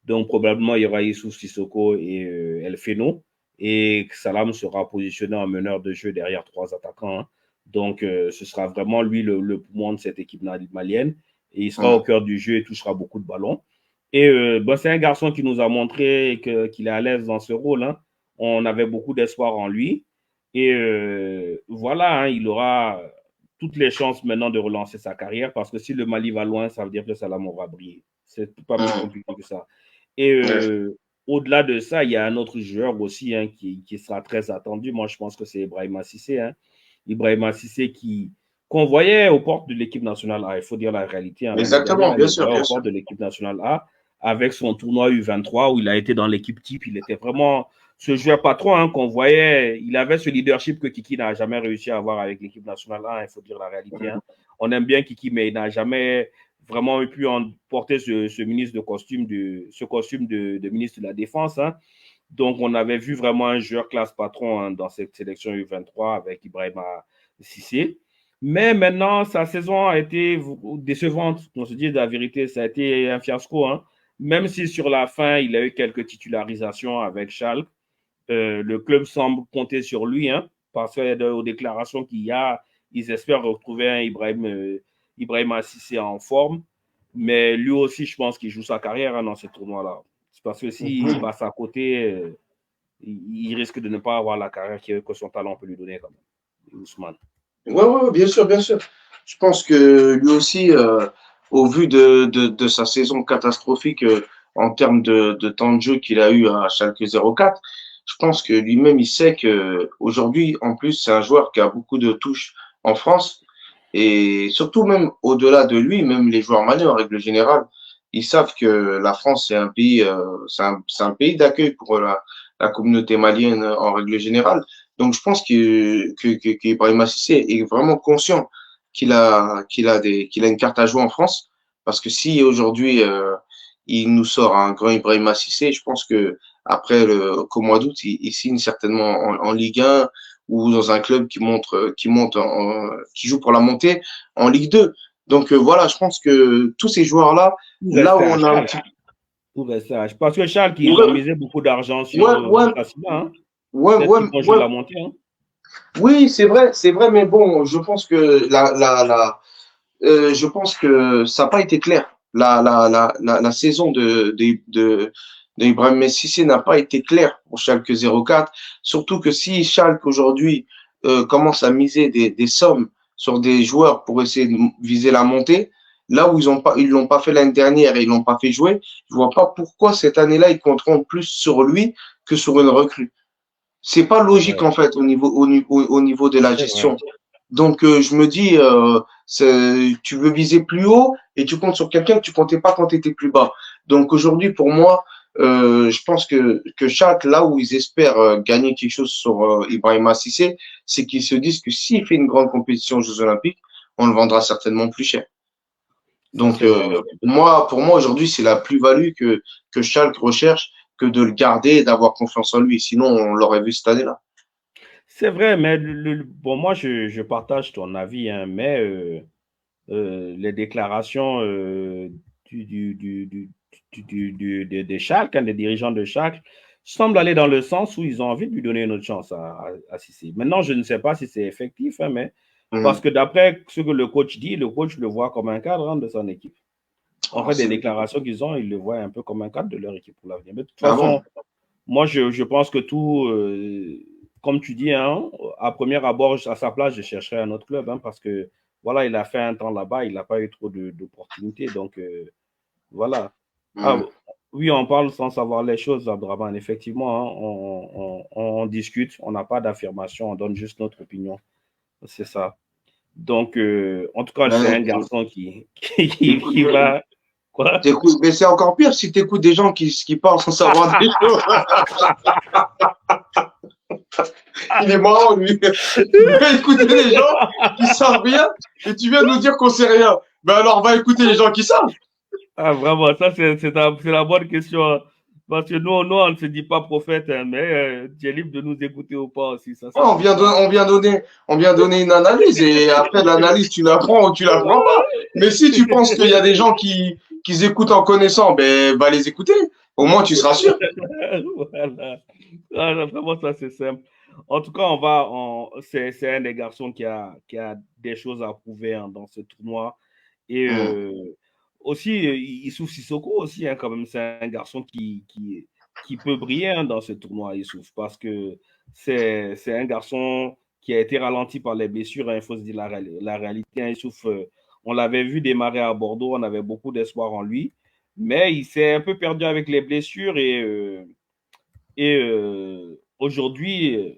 donc probablement il y aura Youssouf Sissoko et El Feno, et Salam sera positionné en meneur de jeu derrière trois attaquants. Hein. Donc, ce sera vraiment lui le poumon de cette équipe malienne. Et il sera au cœur du jeu et touchera beaucoup de ballons. Et c'est un garçon qui nous a montré qu'il est à l'aise dans ce rôle. Hein. On avait beaucoup d'espoir en lui. Et voilà, hein, il aura toutes les chances maintenant de relancer sa carrière parce que si le Mali va loin, ça veut dire que Salam va briller. C'est pas plus compliqué que ça. Et au-delà de ça, il y a un autre joueur aussi hein, qui sera très attendu. Moi, je pense que c'est Ibrahima Cissé. Hein. Ibrahima Cissé qu'on voyait aux portes de l'équipe nationale A. Il faut dire la réalité. Hein, exactement, bien sûr. Aux portes de l'équipe nationale A avec son tournoi U23 où il a été dans l'équipe type. Il était vraiment ce joueur patron hein, qu'on voyait. Il avait ce leadership que Kiki n'a jamais réussi à avoir avec l'équipe nationale A. Il faut dire la réalité. Hein. On aime bien Kiki, mais il n'a jamais vraiment pu porter ce ministre de costume, ce costume de ministre de la Défense. Hein. Donc, on avait vu vraiment un joueur classe patron hein, dans cette sélection U23 avec Ibrahima Cissé. Mais maintenant, sa saison a été décevante. On se dit la vérité, ça a été un fiasco. Hein. Même si sur la fin, il a eu quelques titularisations avec Schalke, le club semble compter sur lui hein, parce qu'il y a des déclarations qu'il y a. Ils espèrent retrouver un Ibrahima Cissé en forme. Mais lui aussi, je pense qu'il joue sa carrière dans ce tournoi-là. C'est parce que s'il passe à côté, il risque de ne pas avoir la carrière que son talent peut lui donner quand même. Ousmane. Ouais, bien sûr, bien sûr. Je pense que lui aussi, au vu de sa saison catastrophique en termes de temps de jeu qu'il a eu à Schalke 04, je pense que lui-même, il sait que aujourd'hui, en plus, c'est un joueur qui a beaucoup de touches en France. Et surtout, même au-delà de lui, même les joueurs maliens, en règle générale, ils savent que la France, c'est un pays, c'est un pays d'accueil pour la communauté malienne en règle générale. Donc, je pense qu'Ibrahima Cissé est vraiment conscient qu'il a une carte à jouer en France. Parce que si aujourd'hui, il nous sort un grand Ibrahima Cissé, je pense que après qu'au mois d'août, il signe certainement en Ligue 1 ou dans un club qui joue pour la montée en Ligue 2. Donc voilà, je pense que tous ces joueurs-là, là où on a un petit parce que Charles, qui ont misé beaucoup d'argent sur Tassila, hein. Peut-être qu'ils vont jouer la montée. Hein. Oui, c'est vrai, mais bon, je pense que je pense que ça n'a pas été clair. La saison de Ibrahim Cissé n'a pas été claire pour Schalke 04. Surtout que si Schalke aujourd'hui commence à miser des sommes sur des joueurs pour essayer de viser la montée, là où ils l'ont pas fait l'année dernière et ils l'ont pas fait jouer, je vois pas pourquoi cette année-là ils compteront plus sur lui que sur une recrue. C'est pas logique en fait au niveau de la gestion. Donc je me dis tu veux viser plus haut et tu comptes sur quelqu'un que tu comptais pas quand tu étais plus bas. Donc aujourd'hui pour moi je pense que chaque là où ils espèrent gagner quelque chose sur Ibrahima Cissé, c'est qu'ils se disent que s'il fait une grande compétition aux Jeux Olympiques, on le vendra certainement plus cher. Donc pour moi aujourd'hui c'est la plus-value que Schalke recherche que de le garder et d'avoir confiance en lui. Sinon on l'aurait vu cette année-là. C'est vrai, mais bon, moi, je partage ton avis, hein, mais les déclarations des Schalke, hein, des dirigeants de Schalke, semblent aller dans le sens où ils ont envie de lui donner une autre chance à Cissé. Maintenant, je ne sais pas si c'est effectif, hein, mais parce que d'après ce que le coach dit, le coach le voit comme un cadre de son équipe. En fait, des déclarations qu'ils ont, ils le voient un peu comme un cadre de leur équipe pour l'avenir. Mais de toute façon, moi, je pense que tout... comme tu dis, hein, à premier abord, à sa place, je chercherais un autre club, hein, parce que, voilà, il a fait un temps là-bas, il n'a pas eu trop d'opportunités, donc, voilà. Ah, oui, on parle sans savoir les choses, Abdraman, effectivement, hein, on discute, on n'a pas d'affirmation, on donne juste notre opinion, c'est ça. Donc, en tout cas, c'est un garçon qui va... Quoi? Mais c'est encore pire si tu écoutes des gens qui parlent sans savoir des choses. Il est marrant, lui. Il va écouter les gens qui savent rien et tu viens de nous dire qu'on sait rien. Ben alors, va écouter les gens qui savent. Ah, vraiment, ça, c'est la bonne question. Parce que nous, on ne se dit pas prophète, hein, mais tu es libre de nous écouter ou pas aussi. Ça, on vient donner une analyse et après l'analyse, tu l'apprends ou tu l'apprends pas. Mais si tu penses qu'il y a des gens qui écoutent en connaissant, ben, va les écouter. Au moins, tu seras sûr. Voilà. Ah, vraiment, ça, c'est simple. En tout cas, c'est un des garçons qui a des choses à prouver, hein, dans ce tournoi. Et aussi, Youssouf Sissoko aussi, hein, quand même, c'est un garçon qui peut briller, hein, dans ce tournoi, Youssouf, parce que c'est un garçon qui a été ralenti par les blessures, hein, il faut se dire la réalité, hein, Youssouf, on l'avait vu démarrer à Bordeaux, on avait beaucoup d'espoir en lui, mais il s'est un peu perdu avec les blessures et aujourd'hui,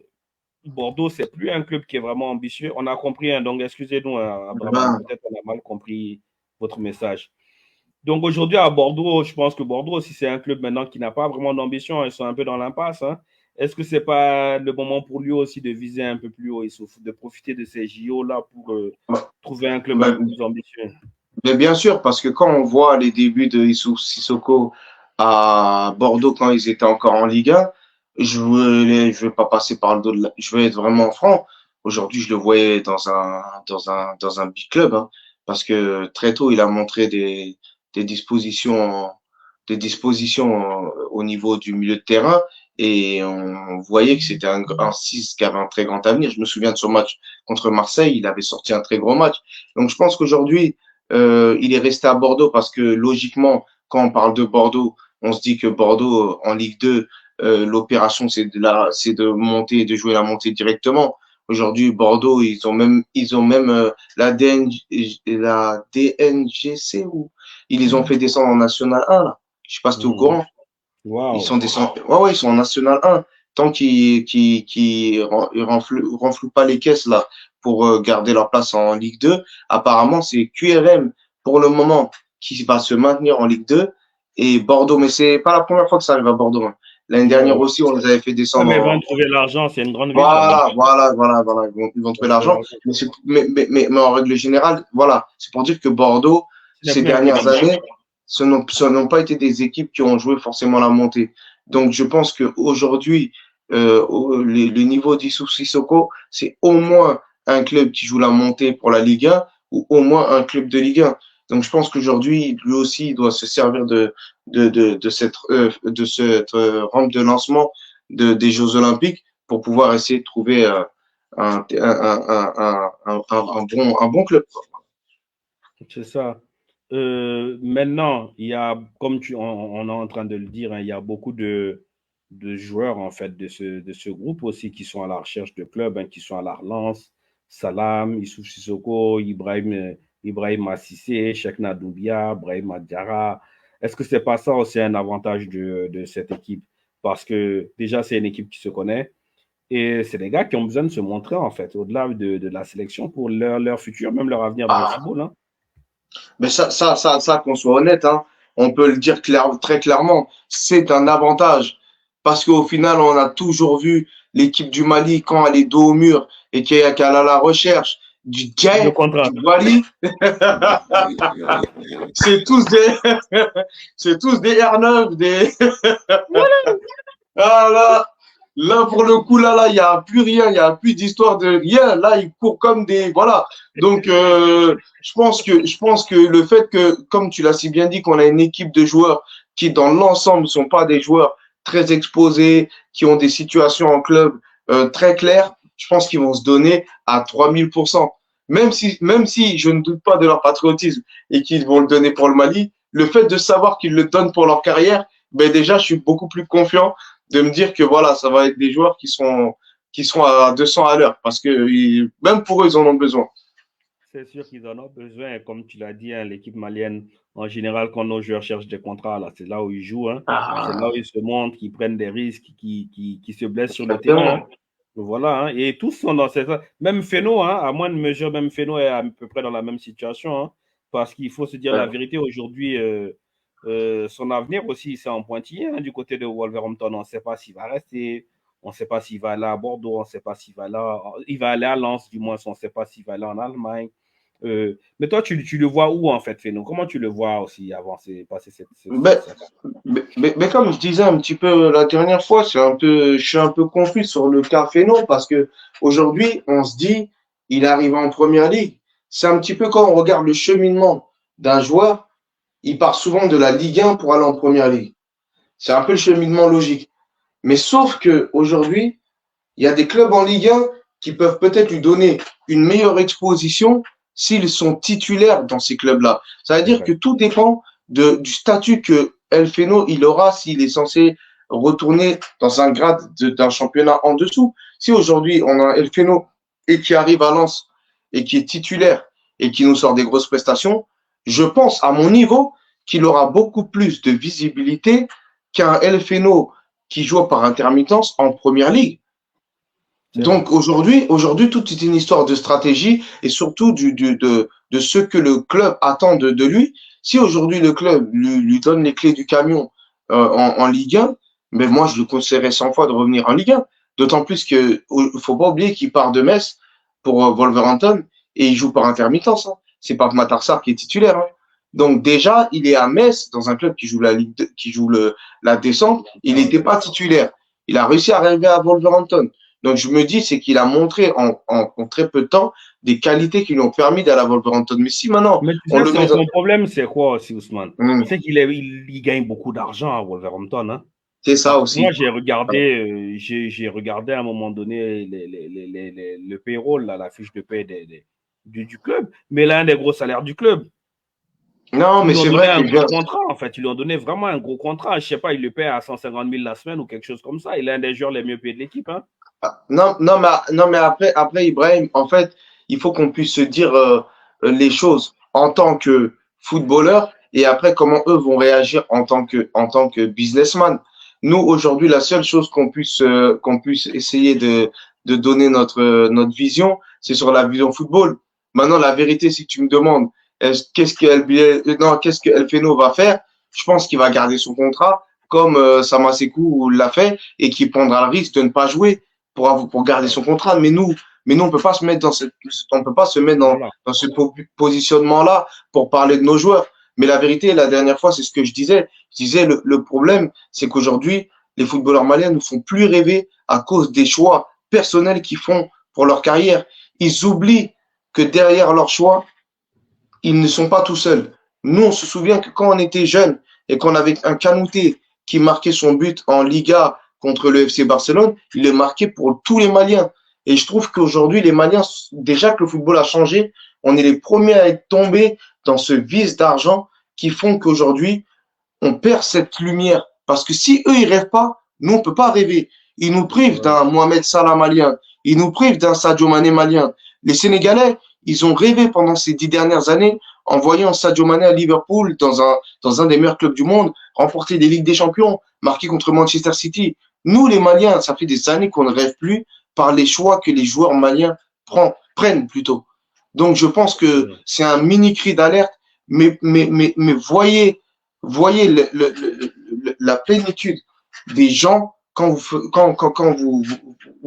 Bordeaux, c'est plus un club qui est vraiment ambitieux. On a compris, hein, donc excusez-nous, hein, peut-être qu'on a mal compris votre message. Donc aujourd'hui, à Bordeaux, je pense que Bordeaux aussi, c'est un club maintenant qui n'a pas vraiment d'ambition. Ils sont un peu dans l'impasse. Hein. Est-ce que ce n'est pas le moment pour lui aussi de viser un peu plus haut, de profiter de ces JO-là pour trouver un club un peu plus ambitieux? Mais bien sûr, parce que quand on voit les débuts de Youssouf Sissoko à Bordeaux quand ils étaient encore en Ligue 1, je vais pas passer par le dos je vais être vraiment franc. Aujourd'hui, je le voyais dans un big club, hein, parce que très tôt, il a montré des dispositions au niveau du milieu de terrain et on voyait que c'était un 6 qui avait un très grand avenir. Je me souviens de son match contre Marseille, il avait sorti un très gros match. Donc, je pense qu'aujourd'hui, il est resté à Bordeaux parce que logiquement, quand on parle de Bordeaux, on se dit que Bordeaux en Ligue 2, l'opération c'est de monter et de jouer la montée directement. Aujourd'hui, Bordeaux, ils ont même la DNGC ou ils les ont fait descendre en National 1 là. Je sais pas si tu es au courant. Ils Wow. sont descendus. Ouais, ils sont en National 1. Tant qu'ils renflouent pas les caisses là pour garder leur place en Ligue 2, apparemment c'est QRM pour le moment qui va se maintenir en Ligue 2 et Bordeaux. Mais c'est pas la première fois que ça arrive à Bordeaux, hein. L'année dernière Ouais. aussi, on les avait fait Ouais, descendre mais ils vont en. trouver l'argent, c'est une grande ville quand même. Voilà. Ils vont trouver l'argent. Mais en règle générale, voilà. C'est pour dire que Bordeaux, Ce n'est ces plus un dernières club. années, ce n'ont pas été des équipes qui ont joué forcément la montée. Donc, je pense qu'aujourd'hui, le niveau d'Issou Sissoko, c'est au moins un club qui joue la montée pour la Ligue 1 ou au moins un club de Ligue 1. Donc, je pense qu'aujourd'hui, lui aussi, il doit se servir de cette rampe de lancement des Jeux Olympiques pour pouvoir essayer de trouver un bon club. C'est ça. Maintenant, il y a, comme on est en train de le dire, hein, il y a beaucoup de joueurs en fait de ce groupe aussi qui sont à la recherche de clubs, hein, qui sont à la relance. Salam, Issouf Sissoko, Ibrahim Assissé, Cheikhna Doubia, Brahim Diarra. Est-ce que c'est pas ça aussi un avantage de cette équipe? Parce que déjà, c'est une équipe qui se connaît et c'est des gars qui ont besoin de se montrer en fait, au-delà de la sélection pour leur futur, même leur avenir dans le Ah, football. Hein. mais qu'on soit honnête, hein, on peut le dire très clairement, c'est un avantage. Parce qu'au final, on a toujours vu l'équipe du Mali, quand elle est dos au mur et qu'elle est à la recherche du Le Djay, contrat. du Mali, c'est tous des, c'est tous des R9, des, ah là, pour le coup, là, il n'y a plus rien, il n'y a plus d'histoire de rien. Là, ils courent comme des, voilà. Donc, je pense que le fait que, comme tu l'as si bien dit, qu'on a une équipe de joueurs qui, dans l'ensemble, ne sont pas des joueurs très exposés, qui ont des situations en club très claires, je pense qu'ils vont se donner à 3000%. Même si je ne doute pas de leur patriotisme et qu'ils vont le donner pour le Mali, le fait de savoir qu'ils le donnent pour leur carrière, ben déjà, je suis beaucoup plus confiant de me dire que voilà, ça va être des joueurs qui sont à 200 à l'heure parce que même pour eux, ils en ont besoin. C'est sûr qu'ils en ont besoin. Comme tu l'as dit, hein, l'équipe malienne, en général, quand nos joueurs cherchent des contrats, là, c'est là où ils jouent. Hein. C'est là où ils se montrent, qu'ils prennent des risques, qui se blessent sur le terrain. Hein. Voilà. Hein. Et tous sont dans cette. Même Feno, hein, à moins de mesure, même Feno est à peu près dans la même situation. Hein, parce qu'il faut se dire la vérité, aujourd'hui, son avenir aussi, c'est en pointillé hein, du côté de Wolverhampton. On ne sait pas s'il va rester. On ne sait pas s'il va aller à Bordeaux. On ne sait pas s'il va là. Il va aller à Lens, du moins. On ne sait pas s'il va aller en Allemagne. Mais toi, tu le vois où en fait, Feno? Comment tu le vois aussi avancer, passer Ben, mais comme je disais un petit peu la dernière fois, je suis un peu confus sur le cas Fénon parce que aujourd'hui, on se dit, il arrive en première ligue. C'est un petit peu quand on regarde le cheminement d'un joueur, il part souvent de la Ligue 1 pour aller en première ligue. C'est un peu le cheminement logique. Mais sauf que aujourd'hui, il y a des clubs en Ligue 1 qui peuvent peut-être lui donner une meilleure exposition s'ils sont titulaires dans ces clubs-là. Ça veut dire que tout dépend du statut que El Feno il aura s'il est censé retourner dans un grade d'un championnat en dessous. Si aujourd'hui on a El Feno et qui arrive à Lens et qui est titulaire et qui nous sort des grosses prestations, je pense à mon niveau qu'il aura beaucoup plus de visibilité qu'un El Feno qui joue par intermittence en première ligue. Donc aujourd'hui, tout est une histoire de stratégie et surtout de ce que le club attend de lui. Si aujourd'hui le club lui donne les clés du camion en Ligue 1, mais moi je le conseillerais 100 fois de revenir en Ligue 1. D'autant plus que faut pas oublier qu'il part de Metz pour Wolverhampton et il joue par intermittence. Hein. C'est pas Matar Sarr qui est titulaire. Hein. Donc déjà, il est à Metz dans un club qui joue la Ligue 2, qui joue la descente. Il n'était pas titulaire. Il a réussi à arriver à Wolverhampton. Donc, je me dis, c'est qu'il a montré en très peu de temps des qualités qui lui ont permis d'aller à Wolverhampton. Mais si maintenant, mais tu sais, son problème, c'est quoi aussi, Ousmane? C'est qu'il gagne beaucoup d'argent à Wolverhampton. Hein? C'est ça aussi. Moi, j'ai regardé à un moment donné le payroll, là, la fiche de paie du club, mais l'un des gros salaires du club, Non, Ils mais lui ont c'est donné vrai un que gros contrat, en fait. Ils lui ont donné vraiment un gros contrat. Je sais pas, il le paie à 150 000 la semaine ou quelque chose comme ça. Il est un des joueurs les mieux payés de l'équipe, hein. non, non, mais après, Ibrahim, en fait, il faut qu'on puisse se dire les choses en tant que footballeur et après comment eux vont réagir en tant que businessman. Nous, aujourd'hui, la seule chose qu'on puisse essayer de donner notre vision, c'est sur la vision football. Maintenant, la vérité, si tu me demandes, qu'est-ce que El Feno va faire, je pense qu'il va garder son contrat comme Samasekou l'a fait et qu'il prendra le risque de ne pas jouer pour garder son contrat. Mais nous, on peut pas se mettre on peut pas se mettre Voilà. dans ce positionnement-là pour parler de nos joueurs. Mais la vérité, la dernière fois, c'est ce que je disais. Je disais, le problème, c'est qu'aujourd'hui, les footballeurs maliens ne font plus rêver à cause des choix personnels qu'ils font pour leur carrière. Ils oublient que derrière leurs choix, ils ne sont pas tout seuls. Nous, on se souvient que quand on était jeunes et qu'on avait un Kanouté qui marquait son but en Liga contre le FC Barcelone, il est marqué pour tous les Maliens. Et je trouve qu'aujourd'hui, les Maliens, déjà que le football a changé, on est les premiers à être tombés dans ce vice d'argent qui font qu'aujourd'hui, on perd cette lumière. Parce que si eux, ils rêvent pas, nous, on peut pas rêver. Ils nous privent d'un Mohamed Salah malien. Ils nous privent d'un Sadio Mané malien. Les Sénégalais, ils ont rêvé pendant ces 10 dernières années en voyant Sadio Mané à Liverpool, dans un des meilleurs clubs du monde, remporter des Ligues des Champions, marquer contre Manchester City. Nous, les Maliens, ça fait des années qu'on ne rêve plus par les choix que les joueurs maliens prennent plutôt. Donc, je pense que c'est un mini cri d'alerte, mais voyez la plénitude des gens quand vous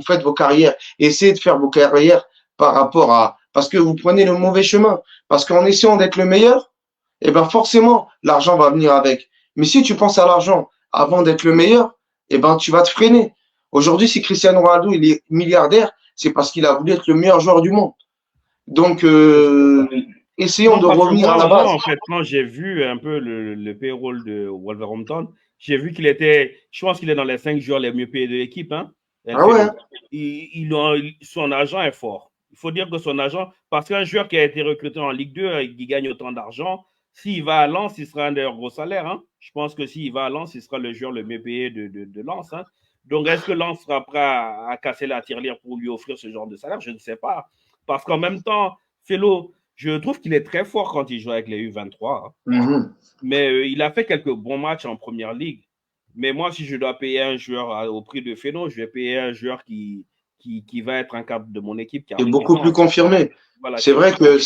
faites vos carrières. Essayez de faire vos carrières par rapport à, parce que vous prenez le mauvais chemin. Parce qu'en essayant d'être le meilleur, eh ben forcément, l'argent va venir avec. Mais si tu penses à l'argent avant d'être le meilleur, eh ben tu vas te freiner. Aujourd'hui, si Cristiano Ronaldo il est milliardaire, c'est parce qu'il a voulu être le meilleur joueur du monde. Donc, essayons Non, de parce que revenir à la moi, base. en fait, quand j'ai vu un peu le payroll de Wolverhampton, j'ai vu qu'il était, je pense qu'il est dans les 5 joueurs les mieux payés de l'équipe, hein, El Ah ouais, Feno. hein. Son agent est fort. Il faut dire que son agent, parce qu'un joueur qui a été recruté en Ligue 2, il gagne autant d'argent, s'il va à Lens, il sera un des gros salaires, hein. Je pense que s'il va à Lens, il sera le joueur le mieux payé de Lens, hein. Donc, est-ce que Lens sera prêt à casser la tirelire pour lui offrir ce genre de salaire? Je ne sais pas. Parce qu'en même temps, Felo, je trouve qu'il est très fort quand il joue avec les U23, hein. Mais il a fait quelques bons matchs en première ligue. Mais moi, si je dois payer un joueur au prix de Feno, je vais payer un joueur qui va être un cadre de mon équipe qui C'est arrive beaucoup maintenant. plus confirmé. Voilà, C'est vrai que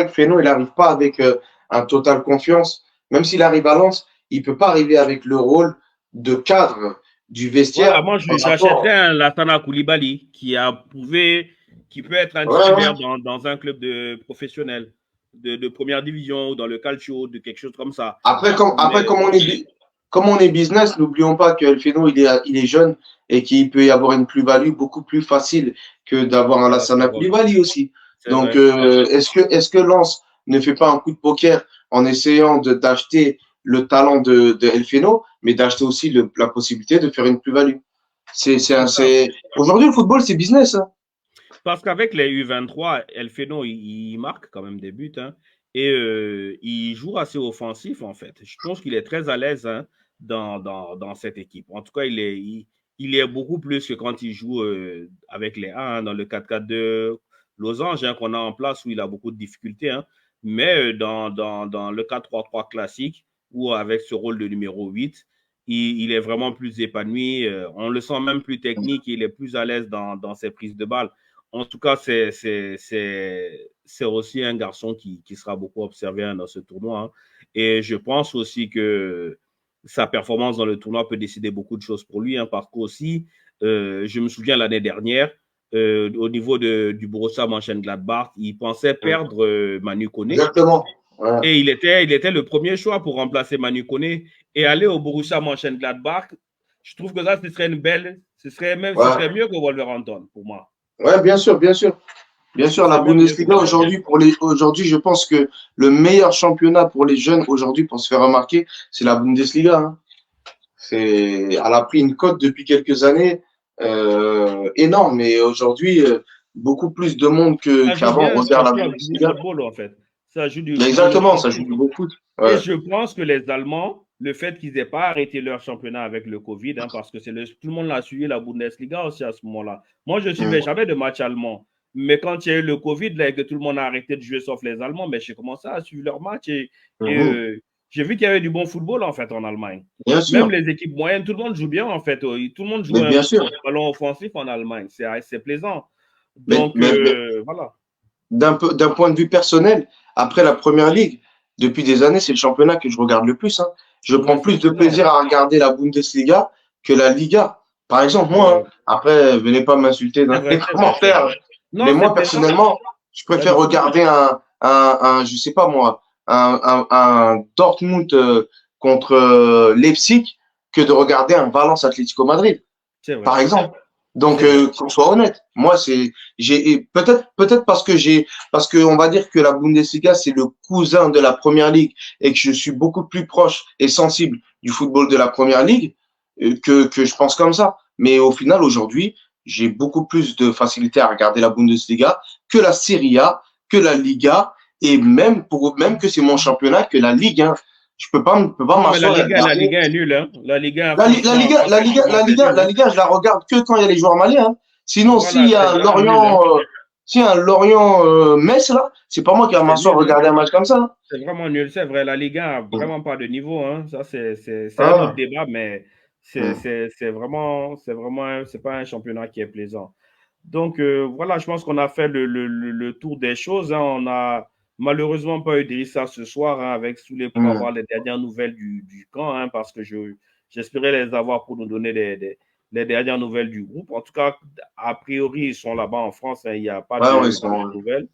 Feno, il n'arrive pas avec un total confiance. Même s'il arrive à Lens, il peut pas arriver avec le rôle de cadre du voilà, vestiaire moi, par j'achèterais rapport. un Lassana Koulibaly qui a prouvé qu'il peut être un Ouais, ouais. titulaire dans un club professionnel de première division ou dans le calcio, de quelque chose comme ça. Après, Mais comme on est business, n'oublions pas que El Feno, il est jeune et qu'il peut y avoir une plus-value beaucoup plus facile que d'avoir un voilà, c'est Lassana vrai. Koulibaly aussi. C'est Donc, vrai. est-ce que Lens ne fait pas un coup de poker en essayant d'acheter le talent de El Feno, mais d'acheter aussi la possibilité de faire une plus-value? C'est ça. Aujourd'hui, le football, c'est business, hein. Parce qu'avec les U23, El Feno, il marque quand même des buts, hein, et il joue assez offensif, en fait. Je pense qu'il est très à l'aise, hein, dans cette équipe. En tout cas, il est beaucoup plus que quand il joue avec les 1, hein, dans le 4-4-2 Losange, hein, qu'on a en place où il a beaucoup de difficultés, hein. Mais dans le 4-3-3 classique, ou avec ce rôle de numéro 8, il est vraiment plus épanoui. On le sent même plus technique, il est plus à l'aise dans ses prises de balles. En tout cas, c'est aussi un garçon qui sera beaucoup observé, hein, dans ce tournoi, hein. Et je pense aussi que sa performance dans le tournoi peut décider beaucoup de choses pour lui, hein, parce qu'aussi, je me souviens l'année dernière, au niveau du Borussia Mönchengladbach, il pensait perdre Manu Koné. Exactement. Ouais. Et il était le premier choix pour remplacer Manu Koné. Et aller au Borussia Mönchengladbach, je trouve que ça, ce serait ce serait mieux que Wolverhampton pour moi. Ouais, bien sûr, bien sûr. Bien sûr, la C'est même mieux que Bundesliga Wolverhampton. aujourd'hui, je pense que le meilleur championnat pour les jeunes aujourd'hui pour se faire remarquer, c'est la Bundesliga, hein. Elle a pris une cote depuis quelques années énorme, mais aujourd'hui, beaucoup plus de monde Ça joue qu'avant bien, ça regarde la joue à beaucoup de Bundesliga. football, en fait. Ça joue du Exactement, ça joue du beau foot. Ouais. Et je pense que les Allemands, le fait qu'ils n'aient pas arrêté leur championnat avec le Covid, parce que tout le monde a suivi la Bundesliga aussi à ce moment-là. Moi, je ne suivais jamais de match allemand. Mais quand il y a eu le Covid, là, et que tout le monde a arrêté de jouer sauf les Allemands, mais j'ai commencé à suivre leurs matchs et j'ai vu qu'il y avait du bon football en fait en Allemagne. Bien sûr. Même les équipes moyennes, tout le monde joue bien en fait. Tout le monde joue bien sûr. ballon offensif en Allemagne. C'est plaisant. Donc, voilà. D'un point de vue personnel, après la Première Ligue, depuis des années, c'est le championnat que je regarde le plus. Hein. Je prends plus de plaisir à regarder la Bundesliga que la Liga. Par exemple, moi, après, venez pas m'insulter dans les commentaires. Mais moi, personnellement, je préfère regarder je sais pas moi, un Dortmund contre Leipzig que de regarder un Valence Atlético Madrid. Par exemple. Donc, qu'on soit honnête, moi, peut-être parce que on va dire que la Bundesliga, c'est le cousin de la Première Ligue et que je suis beaucoup plus proche et sensible du football de la Première Ligue que je pense comme ça. Mais au final, aujourd'hui, j'ai beaucoup plus de facilité à regarder la Bundesliga que la Serie A, que la Liga et même que c'est mon championnat que la Ligue 1. Je peux pas m'asseoir. La Liga est nulle, hein. La Liga, je la regarde que quand il y a les joueurs maliens. Hein. Sinon, s'il y a un Lorient, Metz là, c'est pas moi qui va m'asseoir regarder un match comme ça. Hein. C'est vraiment nul, c'est vrai. La Liga a vraiment pas de niveau. Hein. Ça, c'est un autre débat, mais c'est pas un championnat qui est plaisant. Donc voilà, je pense qu'on a fait le tour des choses. Hein. On a malheureusement pas eu d'Issa ce soir pour avoir les dernières nouvelles du camp, hein, parce que j'espérais les avoir pour nous donner les dernières nouvelles du groupe. En tout cas, a priori, ils sont là-bas en France. Hein, il n'y a pas de nouvelles.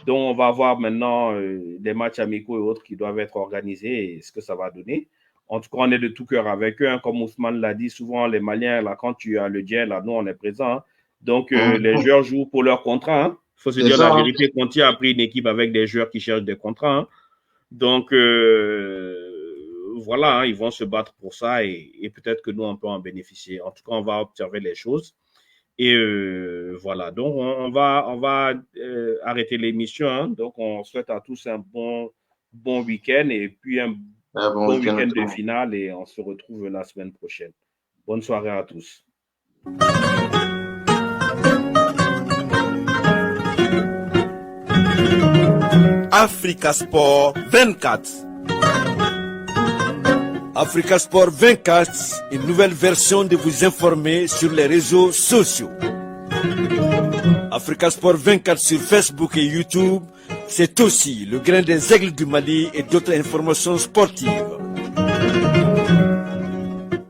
Donc, on va voir maintenant des matchs amicaux et autres qui doivent être organisés et ce que ça va donner. En tout cas, on est de tout cœur avec eux. Hein, comme Ousmane l'a dit, souvent, les Maliens, là, quand tu as le djel, là, nous, on est présents. Hein. Donc, les joueurs jouent pour leur contrat. Hein. Il faut se dire la vérité. Conti a pris une équipe avec des joueurs qui cherchent des contrats. Hein. Donc, voilà, hein, ils vont se battre pour ça et peut-être que nous, on peut en bénéficier. En tout cas, on va observer les choses. Et voilà, donc on va arrêter l'émission. Hein. Donc, on souhaite à tous un bon week-end et puis un bon week-end de finale et on se retrouve la semaine prochaine. Bonne soirée à tous. Africa Sport 24. Africa Sport 24, une nouvelle version de vous informer sur les réseaux sociaux. Africa Sport 24 sur Facebook et YouTube, c'est aussi le grain des aigles du Mali et d'autres informations sportives.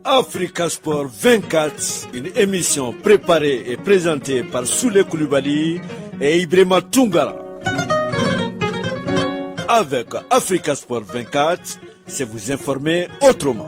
Africa Sport 24, une émission préparée et présentée par Souley Koulibaly et Ibrahima Tungara. Avec Africa Sport 24, c'est vous informer autrement.